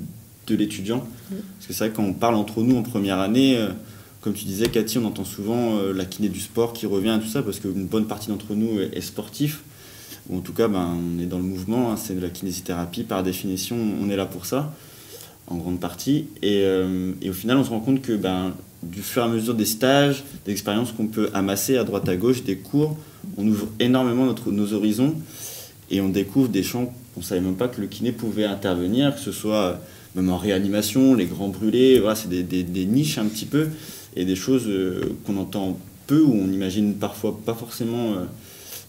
de l'étudiant. Parce que c'est vrai que quand on parle entre nous en première année, comme tu disais Cathy, on entend souvent la kiné du sport qui revient, tout ça, parce qu'une bonne partie d'entre nous est sportif, ou en tout cas on est dans le mouvement, c'est de la kinésithérapie, par définition on est là pour ça, en grande partie, et au final on se rend compte que du fur et à mesure des stages, des expériences qu'on peut amasser à droite à gauche, des cours, on ouvre énormément nos horizons, et on découvre des champs qu'on ne savait même pas que le kiné pouvait intervenir, que ce soit même en réanimation, les grands brûlés, voilà, c'est des niches un petit peu, et des choses qu'on entend peu, où on n'imagine parfois pas forcément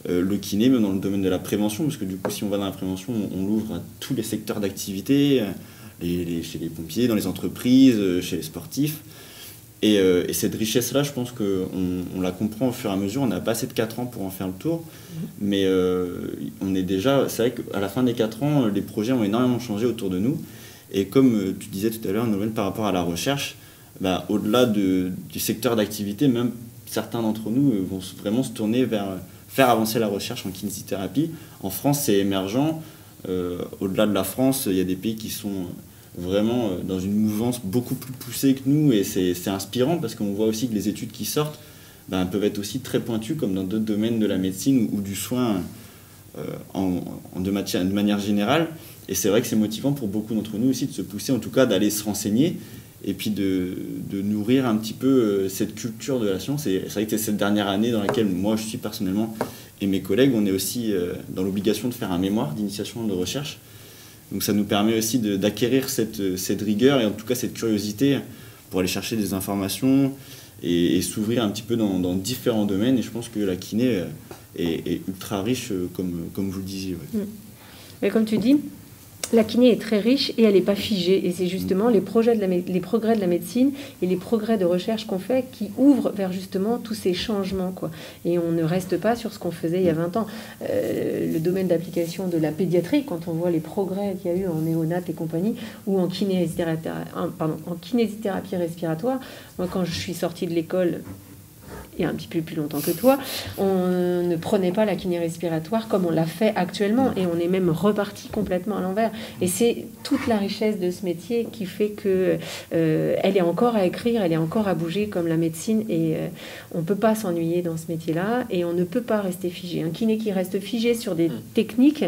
le kiné, même dans le domaine de la prévention, parce que du coup si on va dans la prévention, on l'ouvre à tous les secteurs d'activité, chez les pompiers, dans les entreprises, chez les sportifs. Et cette richesse-là, je pense qu'on la comprend au fur et à mesure. On n'a pas assez de 4 ans pour en faire le tour. Mais on est déjà... C'est vrai qu'à la fin des 4 ans, les projets ont énormément changé autour de nous. Et comme tu disais tout à l'heure, Noël, par rapport à la recherche, au-delà du secteur d'activité, même certains d'entre nous vont vraiment se tourner vers faire avancer la recherche en kinésithérapie. En France, c'est émergent. Au-delà de la France, il y a des pays qui sont... vraiment dans une mouvance beaucoup plus poussée que nous, et c'est inspirant parce qu'on voit aussi que les études qui sortent peuvent être aussi très pointues comme dans d'autres domaines de la médecine ou du soin de manière générale, et c'est vrai que c'est motivant pour beaucoup d'entre nous aussi de se pousser, en tout cas d'aller se renseigner et puis de nourrir un petit peu cette culture de la science. Et c'est vrai que c'est cette dernière année dans laquelle moi je suis personnellement et mes collègues, on est aussi dans l'obligation de faire un mémoire d'initiation de recherche. Donc ça nous permet aussi d'acquérir cette rigueur et en tout cas cette curiosité pour aller chercher des informations et s'ouvrir un petit peu dans différents domaines. Et je pense que la kiné est ultra riche, comme vous le disiez. Ouais. Mais comme tu dis, la kiné est très riche et elle n'est pas figée. Et c'est justement les progrès de la médecine et les progrès de recherche qu'on fait qui ouvrent vers justement tous ces changements, quoi. Et on ne reste pas sur ce qu'on faisait il y a 20 ans. Le domaine d'application de la pédiatrie, quand on voit les progrès qu'il y a eu en néonat et compagnie, ou en kinésithérapie respiratoire. Moi, quand je suis sortie de l'école, il y a un petit peu plus longtemps que toi, on ne prenait pas la kiné respiratoire comme on l'a fait actuellement, et on est même reparti complètement à l'envers. Et c'est toute la richesse de ce métier qui fait que elle est encore à écrire, elle est encore à bouger comme la médecine, et on ne peut pas s'ennuyer dans ce métier-là, et on ne peut pas rester figé. Un kiné qui reste figé sur des techniques,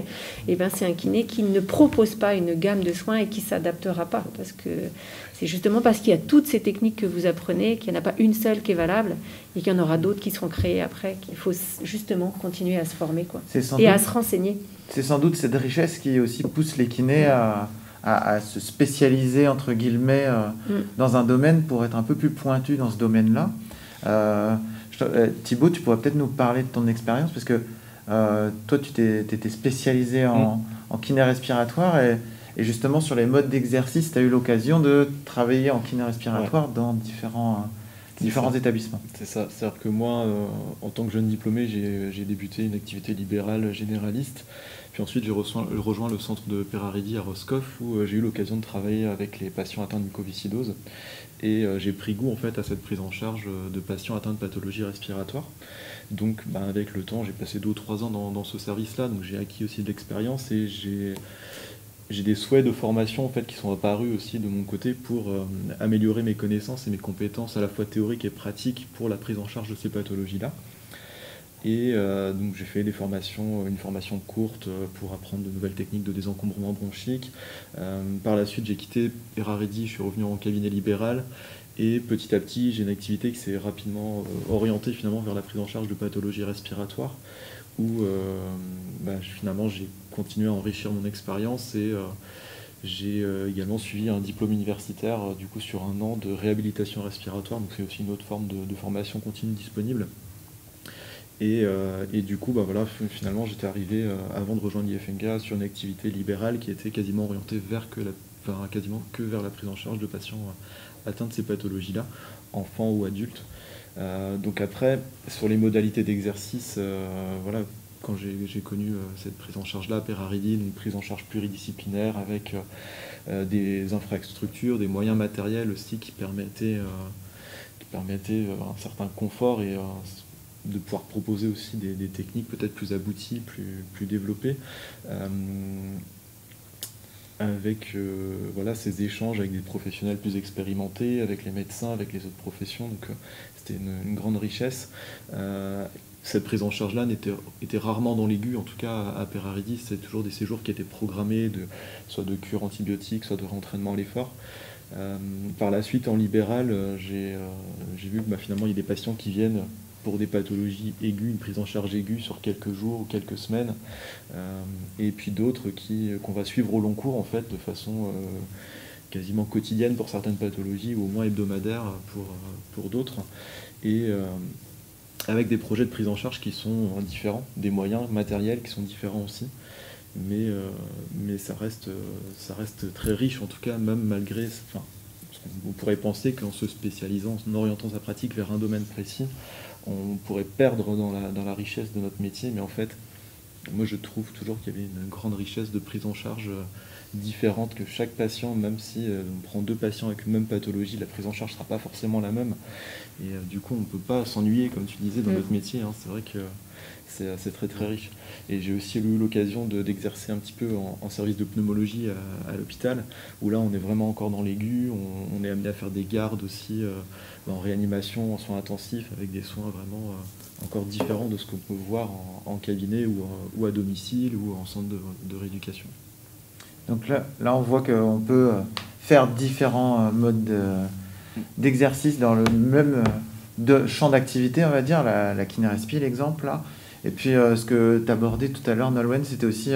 c'est un kiné qui ne propose pas une gamme de soins et qui ne s'adaptera pas, parce que c'est justement parce qu'il y a toutes ces techniques que vous apprenez qu'il n'y en a pas une seule qui est valable, et qu'il y en aura d'autres qui seront créées après, qu'il faut justement continuer à se former, quoi, à se renseigner. C'est sans doute cette richesse qui aussi pousse les kinés à se spécialiser, entre guillemets, dans un domaine pour être un peu plus pointu dans ce domaine-là. Thibaut, tu pourrais peut-être nous parler de ton expérience, parce que toi, tu t'étais spécialisé en kiné respiratoire, et justement, sur les modes d'exercice, tu as eu l'occasion de travailler en kiné respiratoire dans différents établissements. C'est ça. C'est-à-dire que moi, en tant que jeune diplômé, j'ai débuté une activité libérale généraliste. Puis ensuite, j'ai rejoint le centre de Peraridi à Roscoff, où j'ai eu l'occasion de travailler avec les patients atteints de mucoviscidose. Et j'ai pris goût en fait à cette prise en charge de patients atteints de pathologies respiratoires. Donc avec le temps, j'ai passé 2 ou 3 ans dans ce service-là, donc j'ai acquis aussi de l'expérience et j'ai des souhaits de formation en fait, qui sont apparus aussi de mon côté pour améliorer mes connaissances et mes compétences à la fois théoriques et pratiques pour la prise en charge de ces pathologies-là. Et donc j'ai fait une formation courte pour apprendre de nouvelles techniques de désencombrement bronchique. Par la suite, j'ai quitté Peraridi, je suis revenu en cabinet libéral. Et petit à petit, j'ai une activité qui s'est rapidement orientée finalement vers la prise en charge de pathologies respiratoires, où finalement j'ai continué à enrichir mon expérience et j'ai également suivi un diplôme universitaire du coup sur 1 an de réhabilitation respiratoire, donc c'est aussi une autre forme de formation continue disponible. Et du coup, finalement, j'étais arrivé, avant de rejoindre l'IFMK, sur une activité libérale qui était quasiment orientée quasiment que vers la prise en charge de patients atteints de ces pathologies-là, enfants ou adultes. Donc après, sur les modalités d'exercice, quand j'ai connu cette prise en charge-là, Peraridi, une prise en charge pluridisciplinaire avec des infrastructures, des moyens matériels aussi qui permettaient un certain confort et de pouvoir proposer aussi des techniques peut-être plus abouties, plus développées, avec ces échanges avec des professionnels plus expérimentés, avec les médecins, avec les autres professions, donc c'était une grande richesse. Cette prise en charge-là était rarement dans l'aigu, en tout cas à Peraridi, c'était toujours des séjours qui étaient programmés, soit de cure antibiotique, soit de réentraînement à l'effort. Par la suite, en libéral, j'ai vu que finalement il y a des patients qui viennent pour des pathologies aiguës, une prise en charge aiguë sur quelques jours ou quelques semaines, et puis d'autres qu'on va suivre au long cours en fait, de façon quasiment quotidienne pour certaines pathologies ou au moins hebdomadaire pour d'autres, et avec des projets de prise en charge qui sont différents, des moyens matériels qui sont différents aussi, mais ça reste très riche en tout cas, même malgré... on pourrait penser qu'en se spécialisant, en orientant sa pratique vers un domaine précis, on pourrait perdre dans la richesse de notre métier, mais en fait, moi je trouve toujours qu'il y avait une grande richesse de prise en charge différente, que chaque patient, même si on prend 2 patients avec une même pathologie, la prise en charge ne sera pas forcément la même, et du coup on ne peut pas s'ennuyer, comme tu disais, dans notre métier, hein. C'est vrai que c'est très très riche. Et j'ai aussi eu l'occasion d'exercer un petit peu en service de pneumologie à l'hôpital, où là on est vraiment encore dans l'aigu, on est amené à faire des gardes aussi en réanimation, en soins intensifs, avec des soins vraiment encore différents de ce qu'on peut voir en cabinet ou à domicile ou en centre de rééducation. Donc là on voit qu'on peut faire différents modes d'exercice dans le même champ d'activité, on va dire, la kiné-respi, l'exemple là. Et puis ce que tu abordais tout à l'heure, Nolwenn, c'était aussi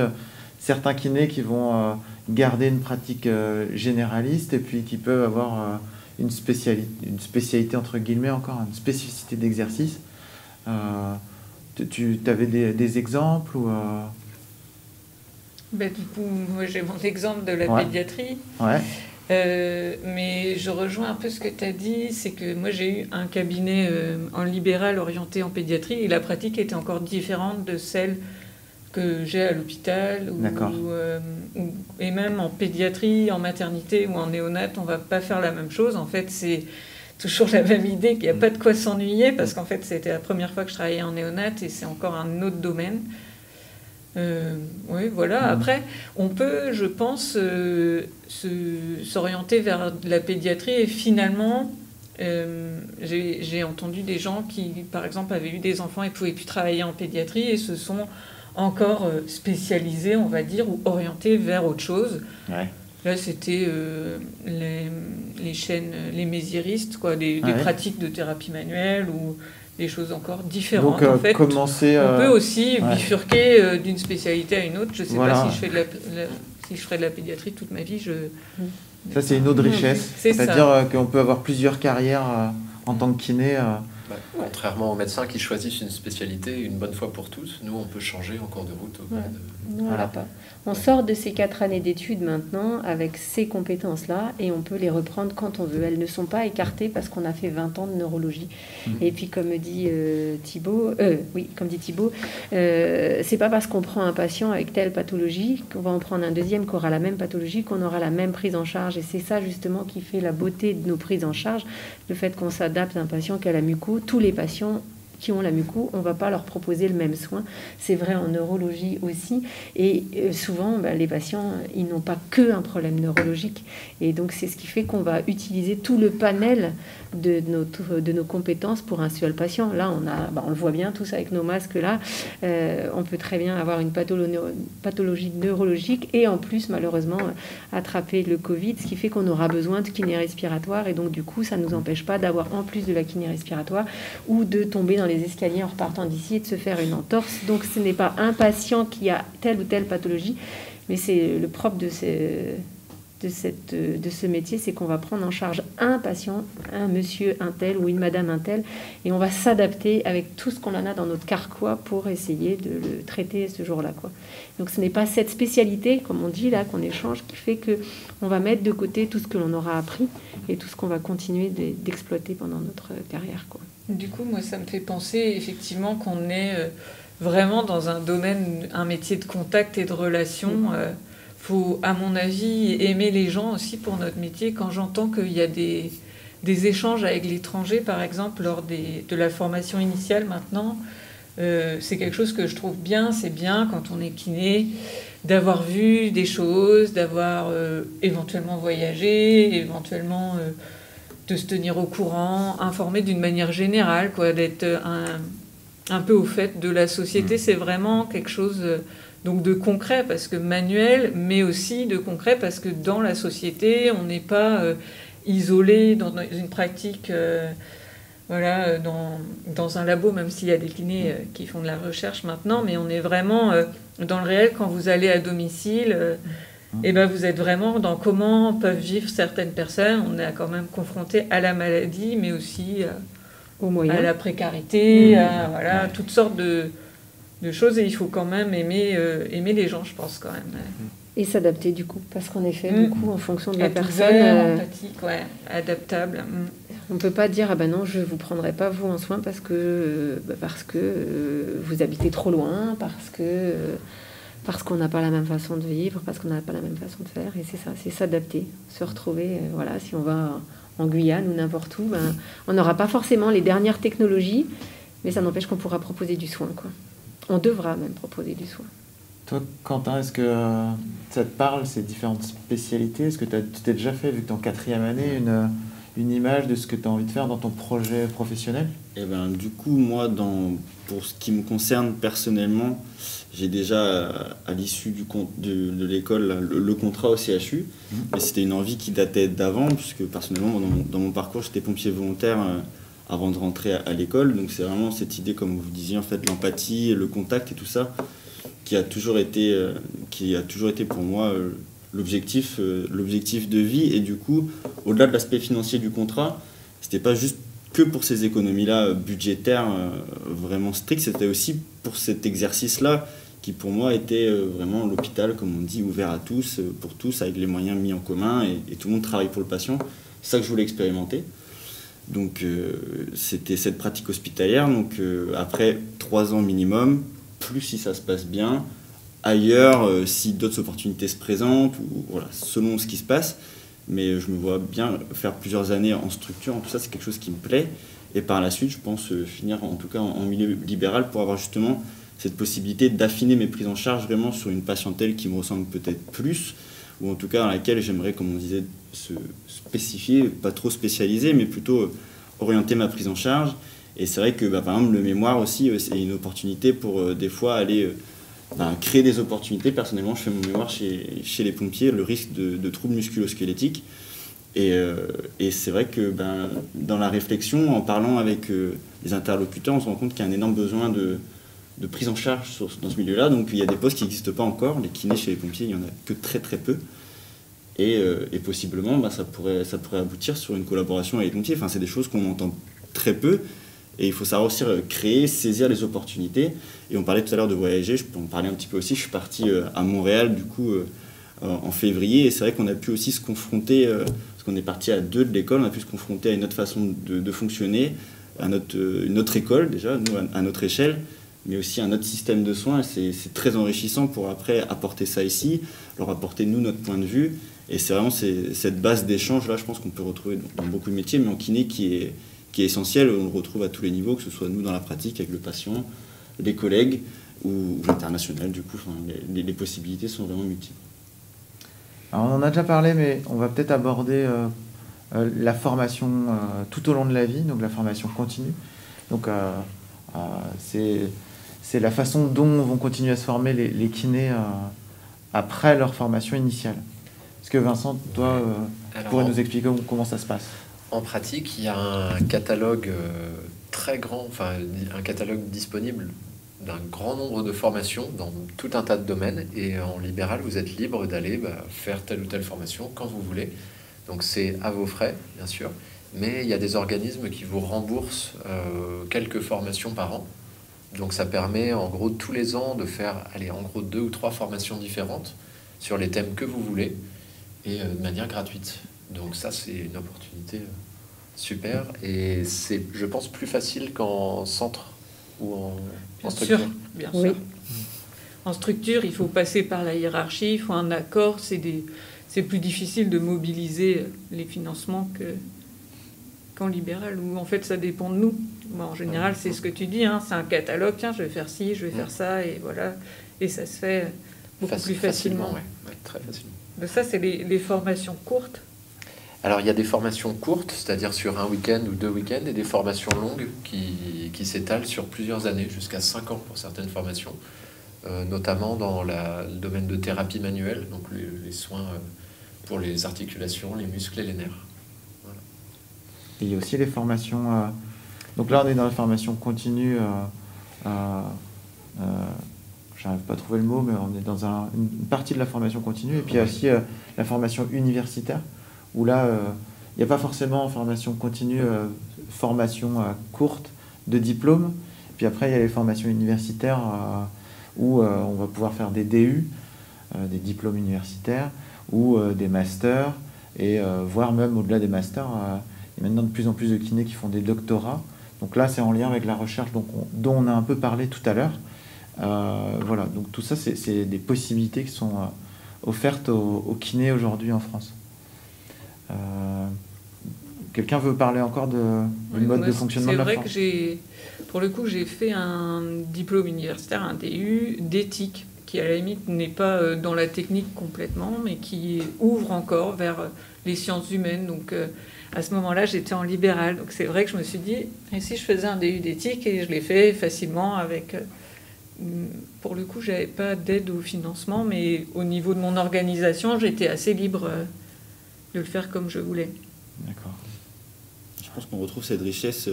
certains kinés qui vont garder une pratique généraliste et puis qui peuvent avoir une spécialité entre guillemets, encore une spécificité d'exercice. Tu avais des exemples ou Du coup, moi j'ai mon exemple de la pédiatrie. Ouais. Mais je rejoins un peu ce que tu as dit, c'est que moi j'ai eu un cabinet en libéral orienté en pédiatrie et la pratique était encore différente de celle que j'ai à l'hôpital et même en pédiatrie, en maternité ou en néonat, on va pas faire la même chose. En fait, c'est toujours la même idée qu'il n'y a pas de quoi s'ennuyer parce qu'en fait c'était la première fois que je travaillais en néonat et c'est encore un autre domaine. Oui, voilà. Après, on peut, je pense, s'orienter vers la pédiatrie et finalement, j'ai entendu des gens qui, par exemple, avaient eu des enfants et ne pouvaient plus travailler en pédiatrie et se sont encore spécialisés, on va dire, ou orientés vers autre chose. Ouais. Là, c'était les chaînes, les mésiristes, quoi, des pratiques de thérapie manuelle ou des choses encore différentes. Donc, en fait, on peut aussi bifurquer d'une spécialité à une autre. Je ne sais pas si je fais si je ferais de la pédiatrie toute ma vie. Ça, c'est une autre richesse. C'est-à-dire qu'on peut avoir plusieurs carrières en tant que kiné Contrairement aux médecins qui choisissent une spécialité une bonne fois pour tous, nous on peut changer en cours de route. Voilà. On sort de ces 4 années d'études maintenant avec ces compétences-là et on peut les reprendre quand on veut. Elles ne sont pas écartées parce qu'on a fait 20 ans de neurologie. Et puis comme dit Thibaut, c'est pas parce qu'on prend un patient avec telle pathologie qu'on va en prendre un deuxième qui aura la même pathologie qu'on aura la même prise en charge. Et c'est ça justement qui fait la beauté de nos prises en charge, le fait qu'on s'adapte à un patient qui a la muco. Tous les patients qui ont la muco, on ne va pas leur proposer le même soin. C'est vrai en neurologie aussi. Et souvent, les patients, ils n'ont pas qu'un problème neurologique. Et donc, c'est ce qui fait qu'on va utiliser tout le panel de nos compétences pour un seul patient. Là, on le voit bien tous avec nos masques là. On peut très bien avoir une pathologie neurologique et en plus, malheureusement, attraper le Covid, ce qui fait qu'on aura besoin de kiné respiratoire. Et donc, du coup, ça ne nous empêche pas d'avoir en plus de la kiné respiratoire ou de tomber dans les escaliers en repartant d'ici et de se faire une entorse. Donc ce n'est pas un patient qui a telle ou telle pathologie, mais c'est le propre de ce métier, c'est qu'on va prendre en charge un patient, un monsieur un tel ou une madame un tel, et on va s'adapter avec tout ce qu'on en a dans notre carquois pour essayer de le traiter ce jour-là, quoi. Donc ce n'est pas cette spécialité, comme on dit là, qu'on échange, qui fait que on va mettre de côté tout ce que l'on aura appris et tout ce qu'on va continuer d'exploiter pendant notre carrière, quoi. Du coup, moi, ça me fait penser effectivement qu'on est vraiment dans un domaine, un métier de contact et de relation. Faut, à mon avis, aimer les gens aussi pour notre métier. Quand j'entends qu'il y a des échanges avec l'étranger, par exemple, lors de la formation initiale maintenant, c'est quelque chose que je trouve bien. C'est bien quand on est kiné d'avoir vu des choses, d'avoir éventuellement voyagé, éventuellement... de se tenir au courant, informer d'une manière générale, quoi, d'être un peu au fait de la société. C'est vraiment quelque chose donc de concret, parce que manuel, mais aussi de concret, parce que dans la société, on n'est pas isolé dans une pratique, dans un labo, même s'il y a des kinés qui font de la recherche maintenant, mais on est vraiment dans le réel. Quand vous allez à domicile... Et vous êtes vraiment dans comment peuvent vivre certaines personnes. On est quand même confronté à la maladie, mais aussi à la précarité, à toutes sortes de choses. Et il faut quand même aimer les gens, je pense, quand même. Et s'adapter, du coup, parce qu'en effet, du coup, en fonction de la personne... empathique, adaptable. On ne peut pas dire, non, je ne vous prendrai pas, vous, en soin, parce que vous habitez trop loin, parce qu'on n'a pas la même façon de vivre, parce qu'on n'a pas la même façon de faire. Et c'est ça, c'est s'adapter, se retrouver. Si on va en Guyane ou n'importe où, on n'aura pas forcément les dernières technologies, mais ça n'empêche qu'on pourra proposer du soin, quoi. On devra même proposer du soin. Toi, Quentin, est-ce que ça te parle, ces différentes spécialités? Est-ce que tu t'es déjà fait, vu que tu es en 4e année, une image de ce que tu as envie de faire dans ton projet professionnel? Du coup, moi, pour ce qui me concerne personnellement, j'ai déjà, à l'issue de l'école, le contrat au CHU. Mais c'était une envie qui datait d'avant, puisque personnellement, dans mon parcours, j'étais pompier volontaire avant de rentrer à l'école. Donc c'est vraiment cette idée, comme vous disiez, en fait, l'empathie, le contact et tout ça, qui a toujours été pour moi l'objectif de vie. Et du coup, au-delà de l'aspect financier du contrat, c'était pas juste que pour ces économies-là budgétaires vraiment strictes, c'était aussi pour cet exercice-là qui pour moi était vraiment l'hôpital, comme on dit, ouvert à tous, pour tous, avec les moyens mis en commun, et tout le monde travaille pour le patient. C'est ça que je voulais expérimenter. Donc c'était cette pratique hospitalière. Donc après 3 ans minimum, plus si ça se passe bien, ailleurs si d'autres opportunités se présentent, ou voilà, selon ce qui se passe. Mais je me vois bien faire plusieurs années en structure, tout ça c'est quelque chose qui me plaît. Et par la suite, je pense finir en tout cas en milieu libéral pour avoir justement cette possibilité d'affiner mes prises en charge vraiment sur une patientèle qui me ressemble peut-être plus, ou en tout cas dans laquelle j'aimerais, comme on disait, se spécifier, pas trop spécialiser, mais plutôt orienter ma prise en charge. Et c'est vrai que par exemple le mémoire aussi, c'est une opportunité pour des fois aller créer des opportunités. Personnellement, je fais mon mémoire chez les pompiers, le risque de troubles musculo-squelettiques. Et c'est vrai que dans la réflexion, en parlant avec les interlocuteurs, on se rend compte qu'il y a un énorme besoin de prise en charge dans ce milieu-là. Donc il y a des postes qui n'existent pas encore. Les kinés chez les pompiers, il n'y en a que très très peu. Et possiblement, ça pourrait aboutir sur une collaboration avec les pompiers. Enfin, c'est des choses qu'on entend très peu, Et il faut savoir aussi créer, saisir les opportunités. Et on parlait tout à l'heure de voyager, je peux en parler un petit peu aussi. Je suis parti à Montréal, du coup, en février. Et c'est vrai qu'on a pu aussi se confronter, parce qu'on est parti à 2 de l'école, on a pu se confronter à une autre façon de fonctionner, à une autre école déjà, nous, à notre échelle, mais aussi un autre système de soins. C'est très enrichissant pour après apporter ça ici, leur apporter, nous, notre point de vue. Et c'est vraiment cette base d'échange-là, je pense qu'on peut retrouver dans beaucoup de métiers, mais en kiné qui est essentiel. On le retrouve à tous les niveaux, que ce soit nous dans la pratique, avec le patient, les collègues ou l'international. Du coup, les possibilités sont vraiment multiples. Alors, on en a déjà parlé, mais on va peut-être aborder la formation tout au long de la vie, donc la formation continue. Donc, c'est la façon dont vont continuer à se former les kinés après leur formation initiale. Est-ce que Vincent, toi, pourrais nous expliquer comment ça se passe? En pratique, il y a un catalogue très grand, enfin un catalogue disponible d'un grand nombre de formations dans tout un tas de domaines. Et en libéral, vous êtes libre d'aller faire telle ou telle formation quand vous voulez. Donc c'est à vos frais, bien sûr. Mais il y a des organismes qui vous remboursent quelques formations par an. Donc ça permet en gros tous les ans de faire en gros 2 ou 3 formations différentes sur les thèmes que vous voulez et de manière gratuite. Donc ça, c'est une opportunité super. Et c'est, je pense, plus facile qu'en centre ou en structure. Bien Oui. sûr. En structure, il faut passer par la hiérarchie, il faut un accord. C'est plus difficile de mobiliser les financements qu'en libéral, où en fait ça dépend de nous. Bon, en général, c'est ce que tu dis, c'est un catalogue, tiens, je vais faire ci, je vais faire ça, et voilà. Et ça se fait beaucoup plus facilement. Ouais, très facilement. Mais ça, c'est les formations courtes. Alors, il y a des formations courtes, c'est-à-dire sur un week-end ou 2 week-ends, et des formations longues qui s'étalent sur plusieurs années, jusqu'à 5 ans pour certaines formations, notamment dans le domaine de thérapie manuelle, donc les soins pour les articulations, les muscles et les nerfs. Voilà. Et il y a aussi les formations... donc là, on est dans la formation continue... j'arrive pas à trouver le mot, mais on est dans une partie de la formation continue. Et puis il y a aussi la formation universitaire, où là, il n'y a pas forcément formation continue, formation courte de diplôme. Puis après, il y a les formations universitaires où on va pouvoir faire des DU, des diplômes universitaires, ou des masters, et voire même au-delà des masters, il y a maintenant de plus en plus de kinés qui font des doctorats. Donc là, c'est en lien avec la recherche dont on a un peu parlé tout à l'heure. Voilà, donc tout ça, c'est des possibilités qui sont offertes aux kinés aujourd'hui en France. Quelqu'un veut parler encore du mode de fonctionnement de la force? C'est vrai que pour le coup, j'ai fait un diplôme universitaire, un DU d'éthique, qui à la limite n'est pas dans la technique complètement, mais qui ouvre encore vers les sciences humaines. Donc à ce moment-là, j'étais en libéral. Donc c'est vrai que je me suis dit, et si je faisais un DU d'éthique, et je l'ai fait facilement avec... Pour le coup, j'avais pas d'aide au financement, mais au niveau de mon organisation, j'étais assez libre de le faire comme je voulais. D'accord. Je pense qu'on retrouve cette richesse,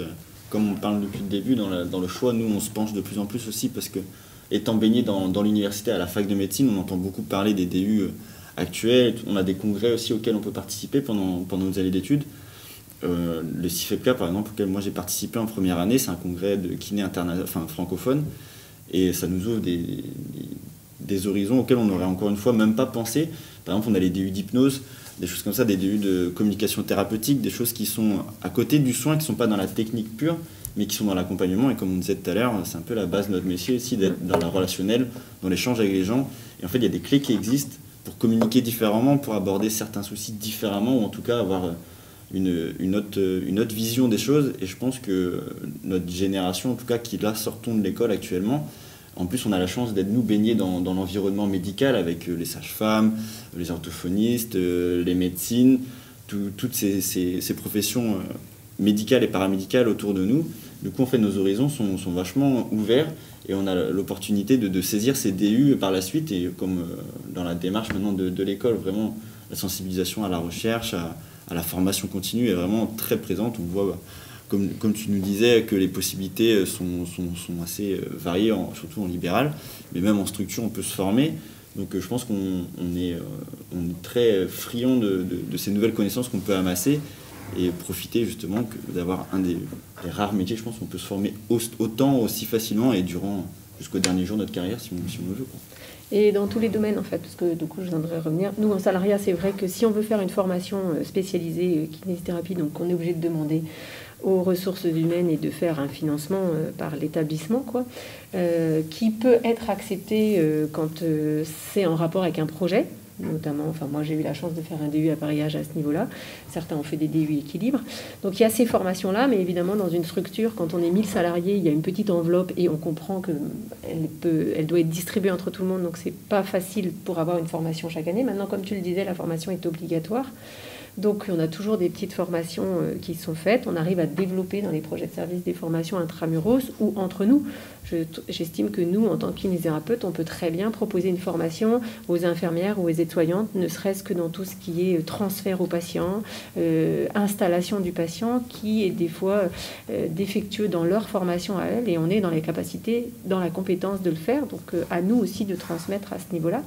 comme on parle depuis le début, dans le choix. Nous, on se penche de plus en plus aussi, parce que, étant baigné dans l'université, à la fac de médecine, on entend beaucoup parler des DU actuels. On a des congrès aussi auxquels on peut participer pendant nos années d'études. Le CIFEPCA, par exemple, auquel moi j'ai participé en première année, c'est un congrès de kiné francophone. Et ça nous ouvre des horizons auxquels on n'aurait encore une fois même pas pensé. Par exemple, on a les DU d'hypnose, des choses comme ça, des DU de communication thérapeutique, des choses qui sont à côté du soin, qui ne sont pas dans la technique pure, mais qui sont dans l'accompagnement. Et comme on disait tout à l'heure, c'est un peu la base de notre métier aussi, d'être dans la relationnel, dans l'échange avec les gens. Et en fait, il y a des clés qui existent pour communiquer différemment, pour aborder certains soucis différemment, ou en tout cas avoir une autre vision des choses. Et je pense que notre génération, en tout cas qui là sortons de l'école actuellement, en plus on a la chance d'être nous baignés dans l'environnement médical avec les sages-femmes, les orthophonistes, les médecines, toutes ces professions médicales et paramédicales autour de nous. Du coup en fait nos horizons sont vachement ouverts et on a l'opportunité de saisir ces DU par la suite, et comme dans la démarche maintenant de l'école, vraiment la sensibilisation à la recherche, à la formation continue est vraiment très présente. On voit, comme tu nous disais, que les possibilités sont assez variées, surtout en libéral, mais même en structure, on peut se former. Donc je pense qu'on est très friand de ces nouvelles connaissances qu'on peut amasser. et profiter justement d'avoir un des rares métiers, je pense, où on peut se former autant, aussi facilement et durant jusqu'au dernier jour de notre carrière si on le veut, quoi. Et dans tous les domaines, en fait, parce que du coup, je viendrai revenir. Nous, en salariat, c'est vrai que si on veut faire une formation spécialisée kinésithérapie, donc on est obligé de demander aux ressources humaines et de faire un financement par l'établissement, quoi, qui peut être accepté quand c'est en rapport avec un projet. Notamment, enfin moi j'ai eu la chance de faire un DU appareillage à ce niveau-là. Certains ont fait des DU équilibre. Donc il y a ces formations-là, mais évidemment dans une structure, quand on est 1000 salariés, il y a une petite enveloppe et on comprend qu'elle doit être distribuée entre tout le monde. Donc c'est pas facile pour avoir une formation chaque année. Maintenant, comme tu le disais, la formation est obligatoire. Donc on a toujours des petites formations qui sont faites. On arrive à développer dans les projets de service des formations intramuros ou entre nous. J'estime que nous, en tant que kinésithérapeutes, on peut très bien proposer une formation aux infirmières ou aux aides-soignantes, ne serait-ce que dans tout ce qui est transfert au patient, installation du patient, qui est des fois défectueux dans leur formation à elles, et on est dans les capacités, dans la compétence de le faire. Donc à nous aussi de transmettre à ce niveau-là.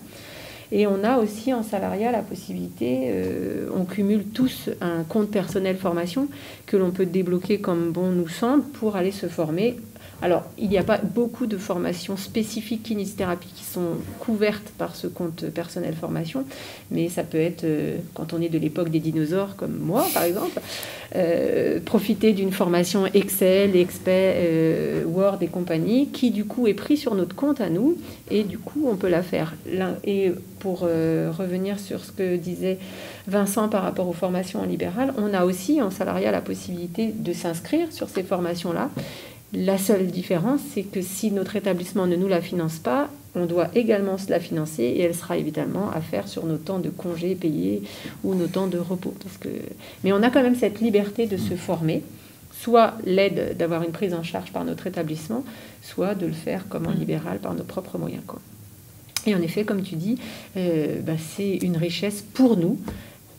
Et on a aussi en salariat la possibilité, on cumule tous un compte personnel formation que l'on peut débloquer comme bon nous semble pour aller se former. Alors, il n'y a pas beaucoup de formations spécifiques kinésithérapie qui sont couvertes par ce compte personnel formation, mais ça peut être, quand on est de l'époque des dinosaures, comme moi par exemple, profiter d'une formation Excel, XP, Word et compagnie, qui du coup est pris sur notre compte à nous, et du coup on peut la faire. Et pour revenir sur ce que disait Vincent par rapport aux formations en libéral, on a aussi en salariat la possibilité de s'inscrire sur ces formations-là. La seule différence, c'est que si notre établissement ne nous la finance pas, on doit également se la financer, et elle sera évidemment à faire sur nos temps de congés payés ou nos temps de repos. Mais on a quand même cette liberté de se former, soit l'aide d'avoir une prise en charge par notre établissement, soit de le faire comme en libéral par nos propres moyens, quoi. Et en effet, comme tu dis, c'est une richesse pour nous,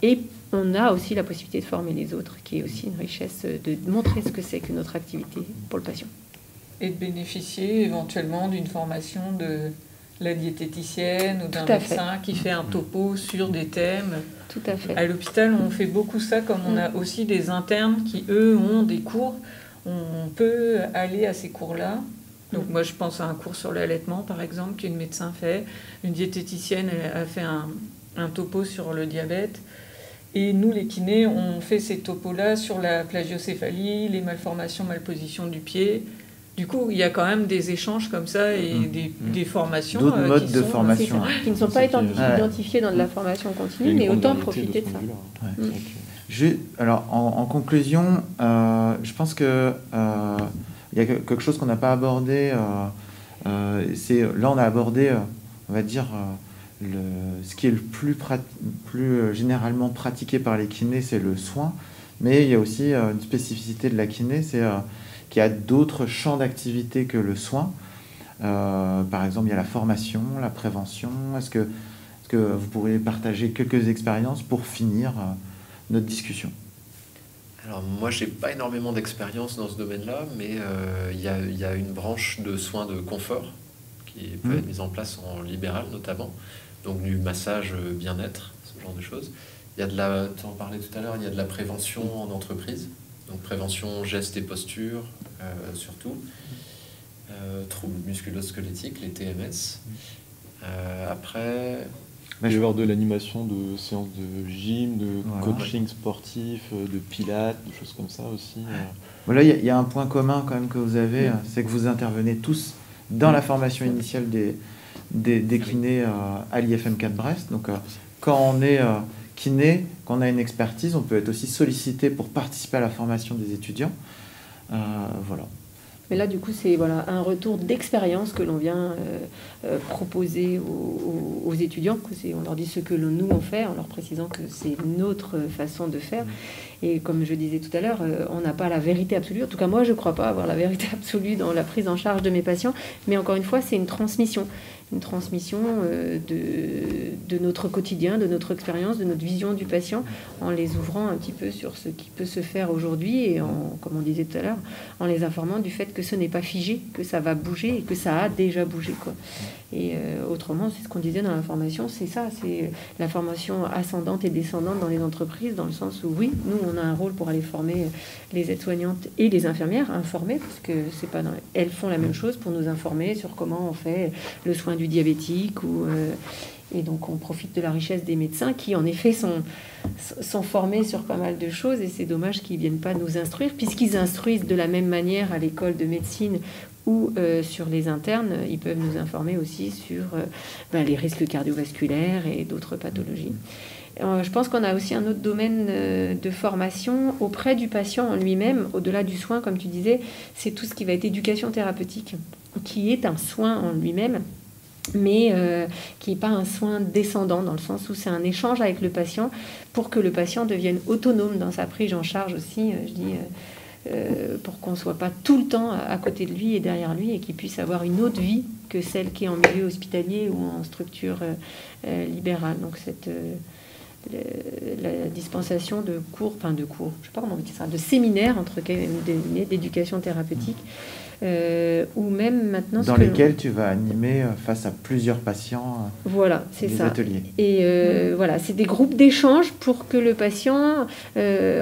et on a aussi la possibilité de former les autres, qui est aussi une richesse, de montrer ce que c'est que notre activité pour le patient. Et de bénéficier éventuellement d'une formation de la diététicienne ou d'un médecin qui fait un topo sur des thèmes. Tout à fait. À l'hôpital, on fait beaucoup ça, comme on a aussi des internes qui, eux, ont des cours. On peut aller à ces cours-là. Donc moi, je pense à un cours sur l'allaitement, par exemple, qu'une médecin fait. Une diététicienne a fait un topo sur le diabète. Et nous, les kinés, on fait ces topos-là sur la plagiocéphalie, les malformations, malpositions du pied. Du coup, il y a quand même des échanges comme ça et des formations. D'autres modes de formation. Qui ne sont pas identifiés dans de la formation continue, mais autant profiter de ça. Alors, en conclusion, je pense que il y a quelque chose qu'on n'a pas abordé. Là, on a abordé, on va dire... ce qui est le plus généralement pratiqué par les kinés, c'est le soin. Mais il y a aussi une spécificité de la kiné, c'est qu'il y a d'autres champs d'activité que le soin. Par exemple, il y a la formation, la prévention. Est-ce que vous pourriez partager quelques expériences pour finir notre discussion ? Alors moi, j'ai pas énormément d'expérience dans ce domaine-là, mais il y a une branche de soins de confort qui peut être mise en place en libéral notamment. Donc du massage bien-être, ce genre de choses. Tu en parlais tout à l'heure, il y a de la prévention en entreprise, donc prévention gestes et postures surtout, troubles musculo-squelettiques, les TMS. Après... Il va y avoir de l'animation de séances de gym, de coaching sportif, de pilates, des choses comme ça aussi. Voilà, il y a un point commun quand même que vous avez, c'est que vous intervenez tous dans la formation initiale des kinés à l'IFM4 Brest. Donc quand on est kiné, quand on a une expertise, on peut être aussi sollicité pour participer à la formation des étudiants. Voilà. Mais là, du coup, c'est un retour d'expérience que l'on vient proposer aux étudiants. On leur dit ce que nous on fait, en leur précisant que c'est notre façon de faire. Et comme je disais tout à l'heure, on n'a pas la vérité absolue. En tout cas, moi, je ne crois pas avoir la vérité absolue dans la prise en charge de mes patients. Mais encore une fois, c'est une transmission. une transmission de notre quotidien, de notre expérience, de notre vision du patient, en les ouvrant un petit peu sur ce qui peut se faire aujourd'hui et comme on disait tout à l'heure, en les informant du fait que ce n'est pas figé, que ça va bouger et que ça a déjà bougé, quoi. Et autrement, c'est ce qu'on disait dans la formation, c'est ça, c'est la formation ascendante et descendante dans les entreprises, dans le sens où oui, nous on a un rôle pour aller former les aides-soignantes et les infirmières, informer, parce que c'est pas elles font la même chose pour nous informer sur comment on fait le soin du diabétique et donc on profite de la richesse des médecins qui en effet sont formés sur pas mal de choses, et c'est dommage qu'ils viennent pas nous instruire, puisqu'ils instruisent de la même manière à l'école de médecine ou sur les internes. Ils peuvent nous informer aussi sur les risques cardiovasculaires et d'autres pathologies. Je pense qu'on a aussi un autre domaine de formation auprès du patient en lui-même, au-delà du soin, comme tu disais, c'est tout ce qui va être éducation thérapeutique, qui est un soin en lui-même, mais qui n'est pas un soin descendant, dans le sens où c'est un échange avec le patient pour que le patient devienne autonome dans sa prise en charge aussi, je dis, pour qu'on ne soit pas tout le temps à côté de lui et derrière lui, et qu'il puisse avoir une autre vie que celle qui est en milieu hospitalier ou en structure libérale. Donc la dispensation de cours, je sais pas comment on dit ça, de séminaires entre guillemets d'éducation thérapeutique, ou même maintenant dans lesquels tu vas animer face à plusieurs patients. Voilà, c'est ça. Ateliers. Et voilà, c'est des groupes d'échange pour que le patient,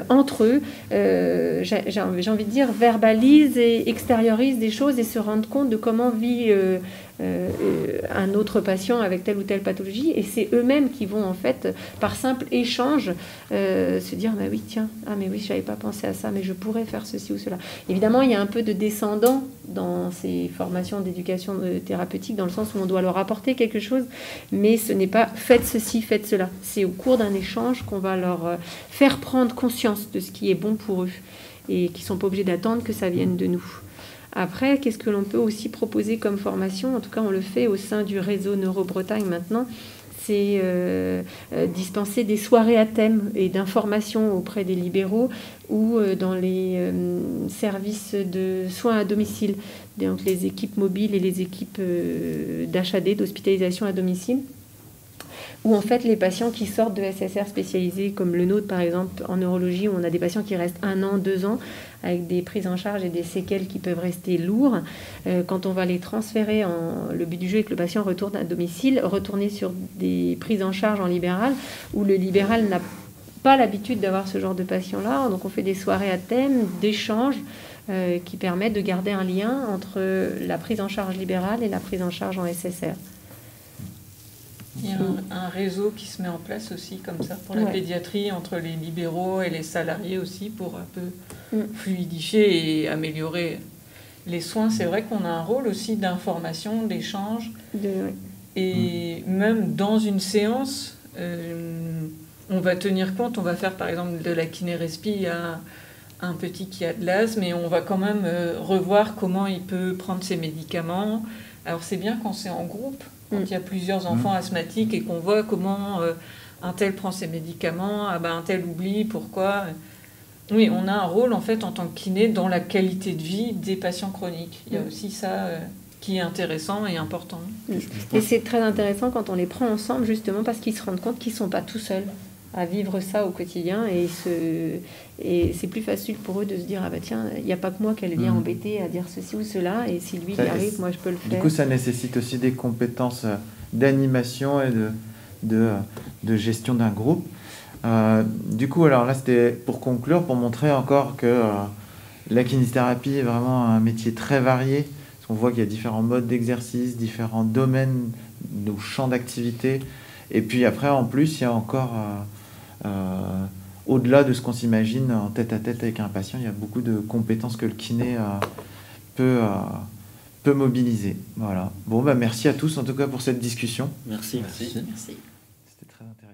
entre eux, j'ai envie de dire, verbalise et extériorise des choses et se rende compte de comment vit un autre patient avec telle ou telle pathologie, et c'est eux-mêmes qui vont en fait par simple échange se dire bah oui tiens, ah mais oui j'avais pas pensé à ça, mais je pourrais faire ceci ou cela. Évidemment il y a un peu de descendant dans ces formations d'éducation thérapeutique, dans le sens où on doit leur apporter quelque chose, mais ce n'est pas faites ceci, faites cela, c'est au cours d'un échange qu'on va leur faire prendre conscience de ce qui est bon pour eux et qui sont pas obligés d'attendre que ça vienne de nous. Après, qu'est-ce que l'on peut aussi proposer comme formation? En tout cas, on le fait au sein du réseau Neuro-Bretagne maintenant. C'est dispenser des soirées à thème et d'information auprès des libéraux ou dans les services de soins à domicile, donc les équipes mobiles et les équipes d'HAD, d'hospitalisation à domicile, où en fait les patients qui sortent de SSR spécialisés comme le nôtre par exemple en neurologie, où on a des patients qui restent 1 an, 2 ans avec des prises en charge et des séquelles qui peuvent rester lourds, quand on va les transférer, le but du jeu est que le patient retourne à domicile, retourner sur des prises en charge en libéral, où le libéral n'a pas l'habitude d'avoir ce genre de patient-là, donc on fait des soirées à thème, d'échanges, qui permettent de garder un lien entre la prise en charge libérale et la prise en charge en SSR. Il y a un réseau qui se met en place aussi comme ça pour la pédiatrie, entre les libéraux et les salariés aussi, pour un peu fluidifier et améliorer les soins. C'est vrai qu'on a un rôle aussi d'information, d'échange, et même dans une séance, on va tenir compte, on va faire par exemple de la kiné-respi à un petit qui a de l'asthme, et on va quand même revoir comment il peut prendre ses médicaments. Alors c'est bien quand c'est en groupe, quand il y a plusieurs enfants asthmatiques et qu'on voit comment un tel prend ses médicaments, un tel oublie, pourquoi. Oui, on a un rôle en fait en tant que kiné dans la qualité de vie des patients chroniques. Il y a aussi ça qui est intéressant et important. Et c'est très intéressant quand on les prend ensemble, justement parce qu'ils se rendent compte qu'ils ne sont pas tout seuls à vivre ça au quotidien, et c'est plus facile pour eux de se dire ah bah tiens, il n'y a pas que moi qu'elle vient embêter à dire ceci ou cela, et si lui y arrive, moi je peux le faire. Du coup ça nécessite aussi des compétences d'animation et de gestion d'un groupe. Du coup alors là c'était pour conclure, pour montrer encore que la kinésithérapie est vraiment un métier très varié, parce qu'on voit qu'il y a différents modes d'exercice, différents domaines ou champs d'activité, et puis après en plus il y a encore au-delà de ce qu'on s'imagine en tête-à-tête avec un patient, il y a beaucoup de compétences que le kiné peut mobiliser. Voilà. Bon, merci à tous en tout cas pour cette discussion. Merci. Merci. C'était très intéressant.